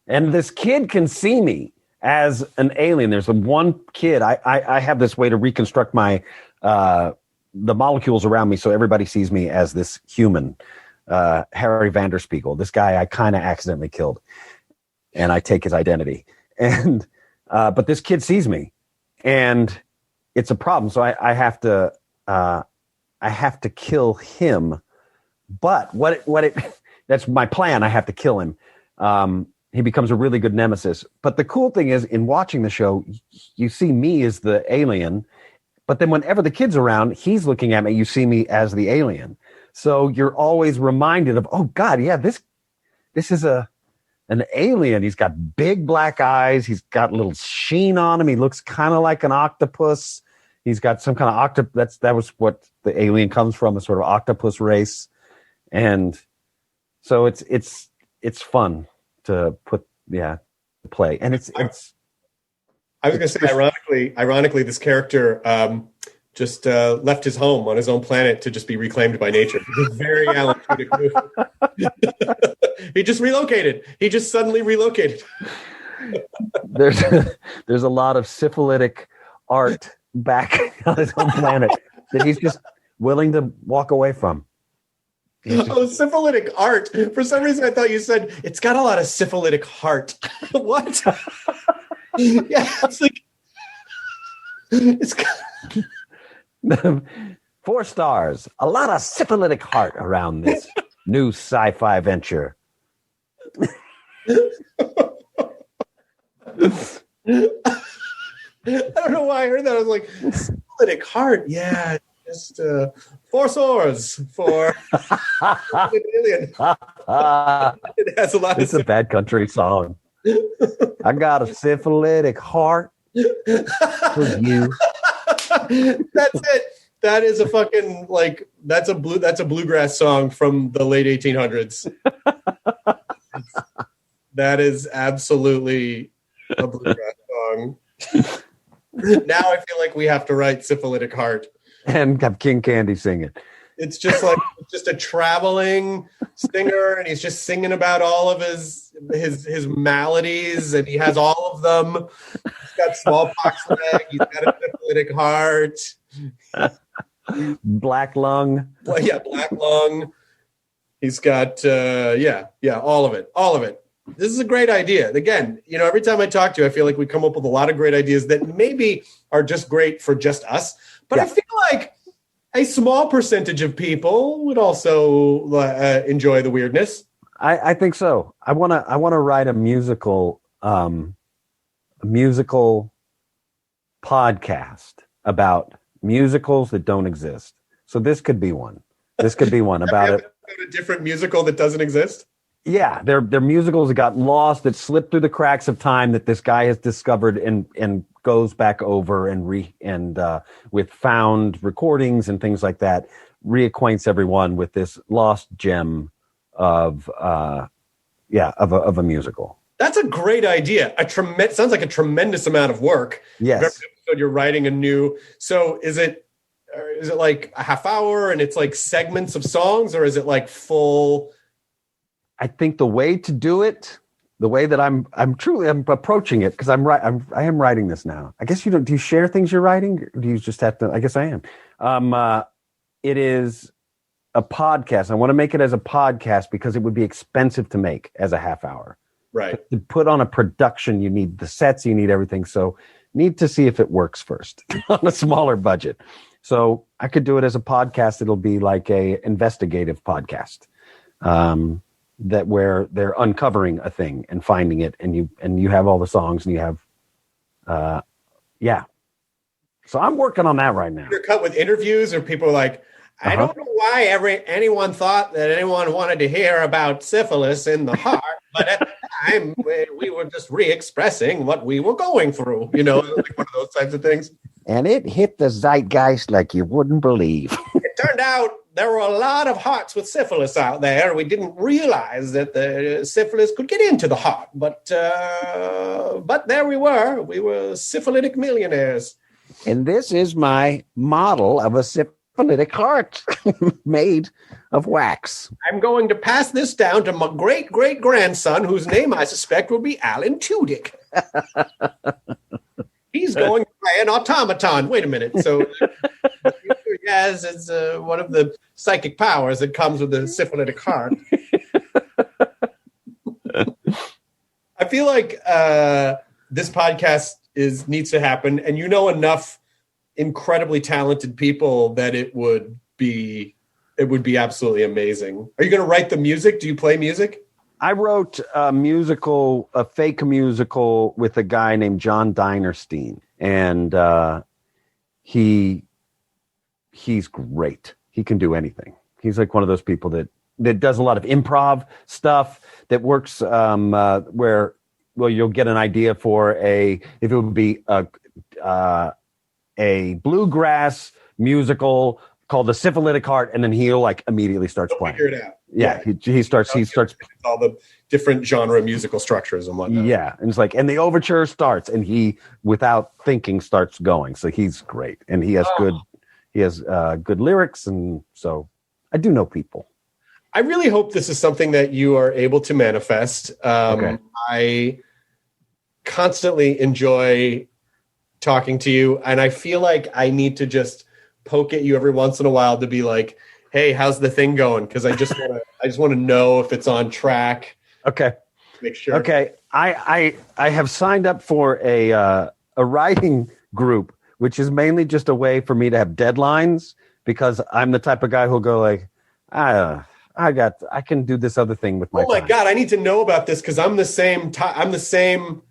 And this kid can see me as an alien. There's one kid. I have this way to reconstruct my the molecules around me, so everybody sees me as this human, Harry Vanderspiegel, this guy I kind of accidentally killed, and I take his identity. And but this kid sees me, and it's a problem. So I have to kill him. But that's my plan. I have to kill him. He becomes a really good nemesis. But the cool thing is, in watching the show, you see me as the alien, but then whenever the kid's around, he's looking at me. You see me as the alien. So you're always reminded of, oh God, yeah, this is an alien. He's got big black eyes. He's got a little sheen on him. He looks kind of like an octopus. He's got some kind of octopus. That was what the alien comes from, a sort of octopus race. And so it's fun to play. And it's I was going to say, ironically, this character just left his home on his own planet to just be reclaimed by nature. It's a very Alan Tudyk move. He just relocated. He just suddenly relocated. There's a lot of syphilitic art back on his own planet that he's just willing to walk away from. Syphilitic art. For some reason, I thought you said it's got a lot of syphilitic heart. What? Yeah, it's like it's got 4 stars. A lot of syphilitic heart around this new sci-fi venture. I don't know why I heard that. I was like, syphilitic heart. Yeah, just 4 swords for alien. It has a lot. It's a bad country song. I got a syphilitic heart for you. That's it. That is a fucking that's a bluegrass song from the late 1800s. That is absolutely a bluegrass song. Now I feel like we have to write Syphilitic Heart and have King Candy sing it. It's just a traveling singer, and he's just singing about all of his maladies, and he has all of them. He's got smallpox leg. He's got a syphilitic heart. Black lung. Well, yeah, black lung. He's got all of it. This is a great idea. Again, every time I talk to you, I feel like we come up with a lot of great ideas that maybe are just great for just us. But I feel like a small percentage of people would also enjoy the weirdness. I think so. I want to write a musical podcast about musicals that don't exist. So this could be one. About it. A different musical that doesn't exist. Yeah, they're musicals that got lost, that slipped through the cracks of time, that this guy has discovered and goes back over and with found recordings and things like that, reacquaints everyone with this lost gem of a musical. That's a great idea. Sounds like a tremendous amount of work. Yes. Every episode you're writing a new. So is it like a half hour and it's like segments of songs, or is it like full? I think the way to do it, the way that I'm approaching it, because I am writing this now. I guess do you share things you're writing? Or do you just have to? I guess I am. It is a podcast. I want to make it as a podcast because it would be expensive to make as a half hour. Right. To put on a production, you need the sets, you need everything. So need to see if it works first on a smaller budget. So I could do it as a podcast. It'll be like a investigative podcast. That where they're uncovering a thing and finding it, and you have all the songs, and you have so I'm working on that right now. You're cut with interviews, or people are like, I don't know why anyone thought that anyone wanted to hear about syphilis in the heart, but at the time we were just re-expressing what we were going through, like one of those types of things. And it hit the zeitgeist like you wouldn't believe. It turned out there were a lot of hearts with syphilis out there. We didn't realize that the syphilis could get into the heart, but there we were. We were syphilitic millionaires. And this is my model of a syphilitic heart made of wax. I'm going to pass this down to my great-great-grandson, whose name I suspect will be Alan Tudyk. He's going to play an automaton. Wait a minute. So has is one of the psychic powers that comes with the syphilitic heart. I feel like this podcast needs to happen, and you know enough incredibly talented people that it would be absolutely amazing. Are you going to write the music? Do you play music? I wrote a fake musical with a guy named John Dinerstein, and he's great. He can do anything. He's like one of those people that does a lot of improv stuff that works where you'll get an idea for if it would be a bluegrass musical called The Syphilitic Heart, and then he'll like immediately starts playing. Figure it out. Yeah, he starts all the different genre musical structures and whatnot. Yeah, and it's like, and the overture starts, and he, without thinking, starts going. So he's great, and he has good lyrics, and so I do know people. I really hope this is something that you are able to manifest. Okay. I constantly enjoy talking to you, and I feel like I need to just poke at you every once in a while to be like, hey, how's the thing going? Because I just want to know if it's on track. Okay. Make sure. Okay. I have signed up for a writing group, which is mainly just a way for me to have deadlines, because I'm the type of guy who'll go like, I can do this other thing with my time. Oh my God, I need to know about this, because I'm the same.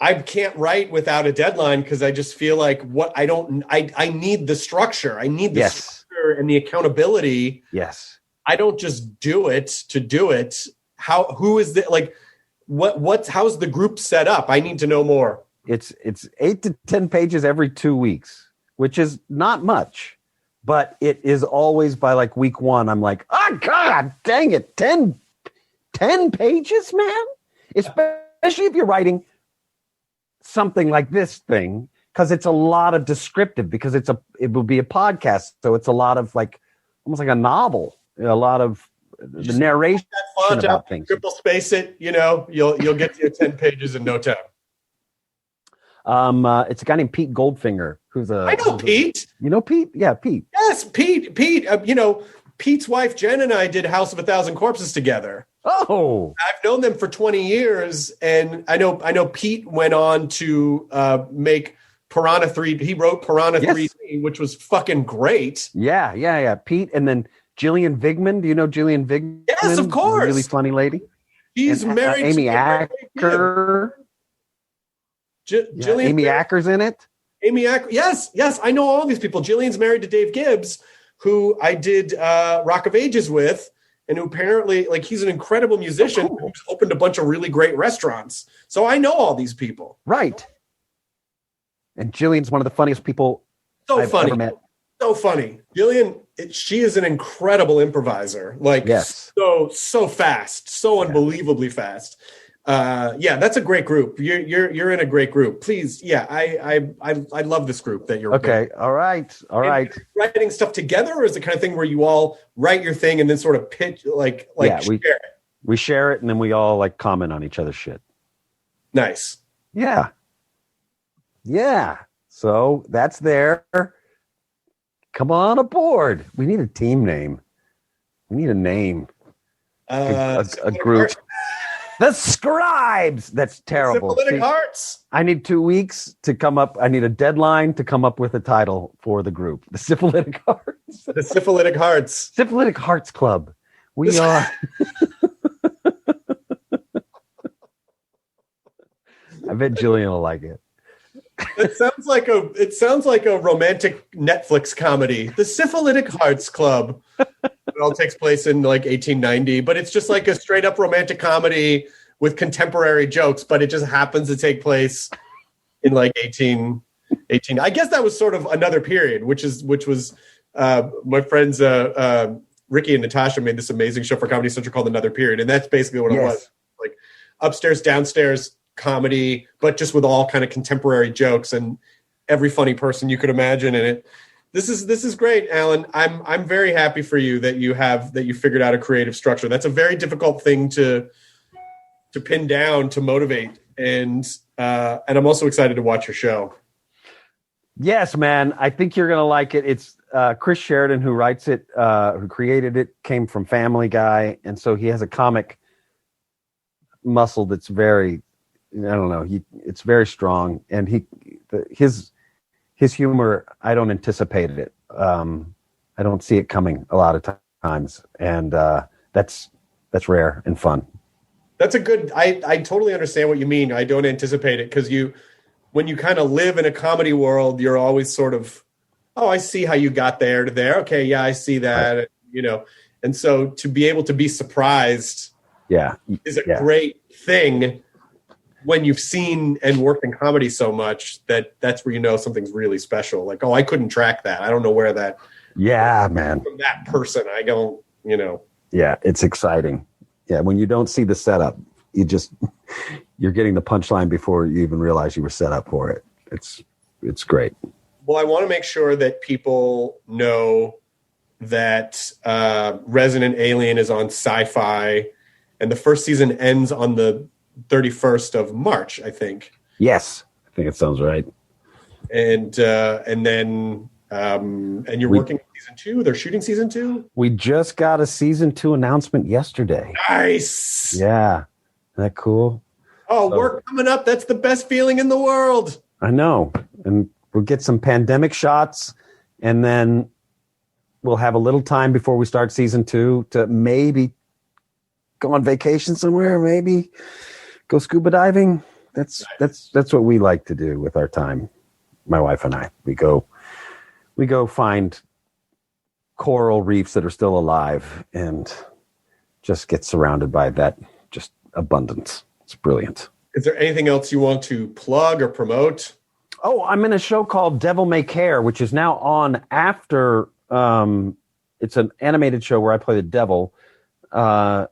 I can't write without a deadline, because I just feel like I need the structure. I need the structure and the accountability. Yes. I don't just do it to do it. Who is it? Like, how's the group set up? I need to know more. It's 8 to 10 pages every 2 weeks, which is not much, but it is always by like week 1. I'm like, oh God, dang it. 10 pages, man. Especially if you're writing something like this thing, because it's a lot of descriptive, because it will be a podcast. So it's a lot of like, almost like a novel, a lot of the narration about things. Triple space it, you'll get to your 10 pages in no time. It's a guy named Pete Goldfinger, I know Pete. You know Pete? Yeah, Pete. Yes, Pete. Pete's wife Jen and I did House of 1,000 Corpses together. Oh, I've known them for 20 years, and I know Pete went on to make Piranha 3. He wrote Piranha 3D, which was fucking great. Yeah. Pete, and then Gillian Vigman. Do you know Gillian Vigman? Yes, of course. Really funny lady. She's married Amy to Acker. Gillian. Amy Acker's in it. Amy Acker. Yes. I know all these people. Gillian's married to Dave Gibbs, who I did Rock of Ages with, and who apparently, like, he's an incredible musician who's opened a bunch of really great restaurants. So I know all these people. Right. And Gillian's one of the funniest people I've ever met. So funny. Gillian, she is an incredible improviser. Like, so fast, so unbelievably fast. That's a great group. You're in a great group. Please, I love this group that you're okay. with. All right. Writing stuff together, or is it kind of thing where you all write your thing and then sort of pitch share it? We share it, and then we all like comment on each other's shit. Nice. Yeah. So that's there. Come on aboard. We need a team name. We need a name. A group. The Scribes. That's terrible. Syphilitic Hearts. I need 2 weeks to come up. I need a deadline to come up with a title for the group. The Syphilitic Hearts. The Syphilitic Hearts. Syphilitic Hearts Club. We are. I bet Jillian will like it. It sounds like a romantic Netflix comedy. The Syphilitic Hearts Club. It all takes place in like 1890, but it's just like a straight up romantic comedy with contemporary jokes, but it just happens to take place in like 18. I guess that was sort of another period, which was my friends Ricky and Natasha made this amazing show for Comedy Central called Another Period, and that's basically what it was. Like upstairs, downstairs comedy, but just with all kind of contemporary jokes and every funny person you could imagine in it. This is great, Alan. I'm very happy for you that you figured out a creative structure. That's a very difficult thing to pin down, to motivate, and I'm also excited to watch your show. Yes, man. I think you're going to like it. It's Chris Sheridan who writes it, who created it, came from Family Guy. And so he has a comic muscle that's very, I don't know, it's very strong. And his humor, I don't anticipate it. I don't see it coming a lot of times. And that's rare and fun. That's a good, I totally understand what you mean. I don't anticipate it because when you kind of live in a comedy world, you're always sort of, oh, I see how you got there to there. Okay, yeah, I see that, right. You know. And so to be able to be surprised is a great thing when you've seen and worked in comedy so much that's where you know something's really special. Like, oh, I couldn't track that. I don't know where that. Yeah, man. From that person, I don't, you know. Yeah, it's exciting. Yeah, when you don't see the setup, you're getting the punchline before you even realize you were set up for it. It's great. Well, I want to make sure that people know that Resident Alien is on Syfy, and the first season ends on the 31st of March, I think. Yes, I think it sounds right. And then you're working on season 2? They're shooting season 2? We just got a season 2 announcement yesterday. Nice. Yeah. Isn't that cool? Oh, work coming up. That's the best feeling in the world. I know. And we'll get some pandemic shots, and then we'll have a little time before we start season 2 to maybe go on vacation somewhere, maybe go scuba diving. That's what we like to do with our time. My wife and I, we go find coral reefs that are still alive and just get surrounded by that just abundance. It's brilliant. Is there anything else you want to plug or promote? Oh, I'm in a show called Devil May Care, which is now on after. It's an animated show where I play the devil on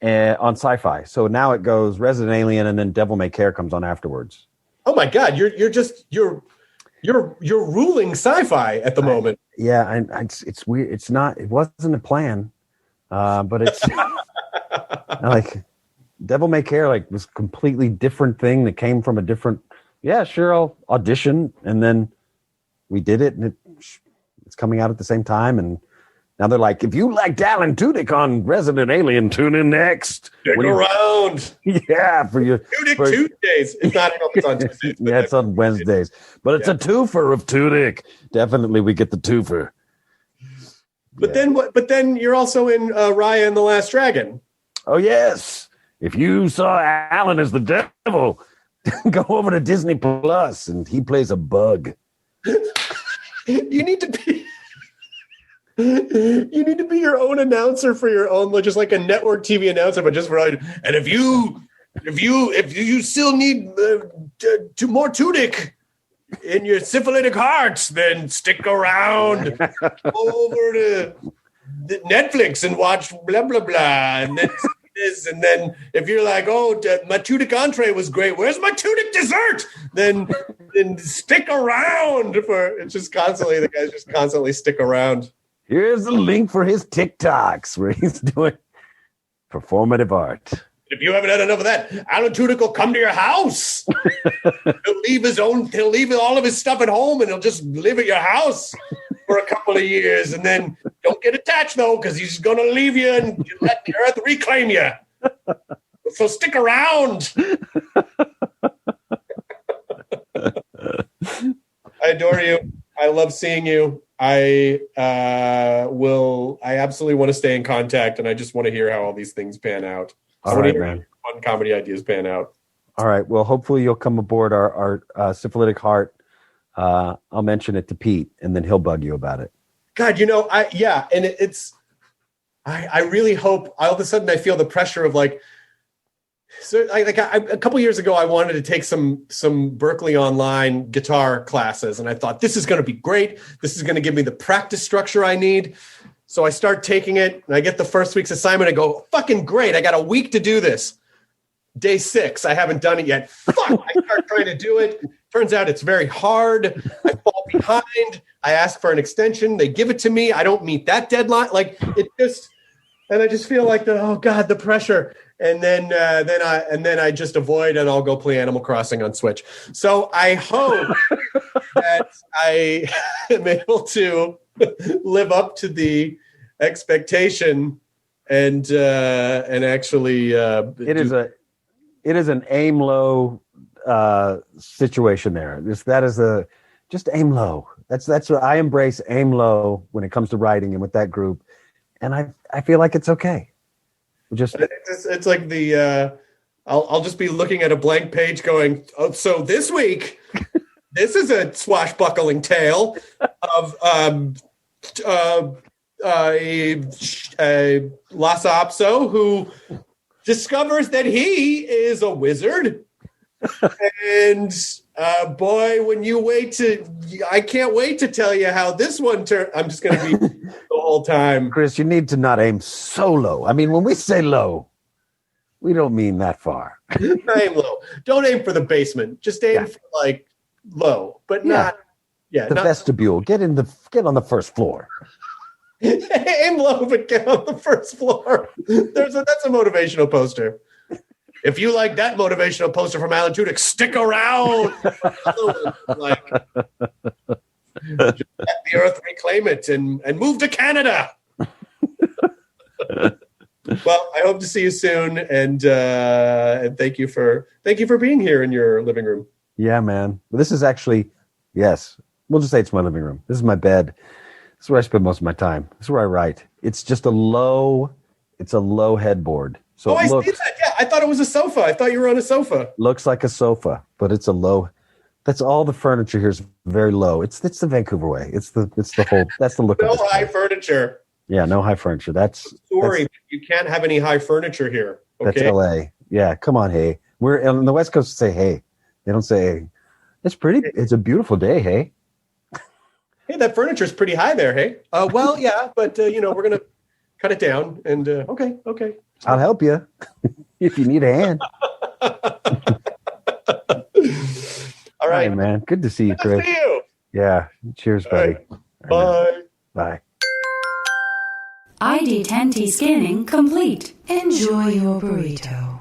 Syfy. So now it goes Resident Alien, and then Devil May Care comes on afterwards. Oh my God, you're ruling Syfy at the moment. Yeah, it's weird. It wasn't a plan, but it's like Devil May Care was a completely different thing that came from a different. Yeah, sure, I'll audition, and then we did it, and it's coming out at the same time, and now they're like, if you liked Alan Tudyk on Resident Alien, tune in next. Stick around. Yeah, for your Tudyk Tuesdays. It's not. I don't know if it's on Tuesdays. Yeah, it's on Wednesdays, but it's a twofer of Tudyk. Definitely, we get the twofer. But then what? But then you're also in Raya and the Last Dragon. Oh yes, if you saw Alan as the devil, go over to Disney Plus, and he plays a bug. You need to be your own announcer for your own, just like a network TV announcer, but just for. And if you still need more Tudyk in your syphilitic heart, then stick around. Go over to Netflix and watch blah blah blah, and then this, and then if you're like, oh, my Tudyk entree was great, where's my Tudyk dessert? Then stick around for. It's just constantly the guys just constantly stick around. Here's the link for his TikToks where he's doing performative art. If you haven't had enough of that, Alan Tudyk will come to your house. He'll leave all of his stuff at home, and he'll just live at your house for a couple of years. And then don't get attached, though, because he's going to leave you and let the earth reclaim you. So stick around. I adore you. I love seeing you. I absolutely want to stay in contact, and I just want to hear how all these things pan out. All right, man. Fun comedy ideas pan out. All right. Well, hopefully you'll come aboard our syphilitic heart. I'll mention it to Pete, and then he'll bug you about it. God, I really hope. All of a sudden, I feel the pressure of a couple years ago, I wanted to take some Berklee online guitar classes, and I thought this is going to be great. This is going to give me the practice structure I need. So I start taking it, and I get the first week's assignment. I go, fucking great! I got a week to do this. Day 6, I haven't done it yet. Fuck! I start trying to do it. Turns out it's very hard. I fall behind. I ask for an extension. They give it to me. I don't meet that deadline. And I just feel like oh God, the pressure. And then I just avoid, and I'll go play Animal Crossing on Switch. So I hope that I am able to live up to the expectation and actually it is an aim low situation there. Just aim low. That's what I embrace, aim low when it comes to writing and with that group, and I feel like it's okay. It's like the I'll just be looking at a blank page going, oh, so this week this is a swashbuckling tale of a Lasapso who discovers that he is a wizard. And boy, when you I can't wait to tell you how this one turned. I'm just going to be the whole time. Chris, you need to not aim so low. I mean, when we say low, we don't mean that far. Aim low. Don't aim for the basement. Just aim for like low, but not. Yeah, the vestibule. Get on the first floor. Aim low, but get on the first floor. That's a motivational poster. If you like that motivational poster from Alan Tudyk, stick around. Like, just let the earth reclaim it and move to Canada. Well, I hope to see you soon, and thank you for being here in your living room. Yeah, man. This is actually, yes, we'll just say it's my living room. This is my bed. This is where I spend most of my time. This is where I write. It's just a low headboard. So I see that. Yeah, I thought it was a sofa. I thought you were on a sofa. Looks like a sofa, but it's a low. That's all the furniture here is very low. It's the Vancouver way. It's the whole. That's the look. No of this high place. Furniture. Yeah, no high furniture. Sorry, you can't have any high furniture here. Okay? That's LA. Yeah, come on, hey. We're on the West Coast. Say hey. They don't say hey. It's pretty. It's a beautiful day. Hey. Hey, that furniture's pretty high there. Hey. Well, yeah, but we're gonna cut it down. And okay. I'll help you if you need a hand. All right, man. Good to see you, Chris. Good to see you. Yeah. Cheers, buddy. Right. Bye. ID10T scanning complete. Enjoy your burrito.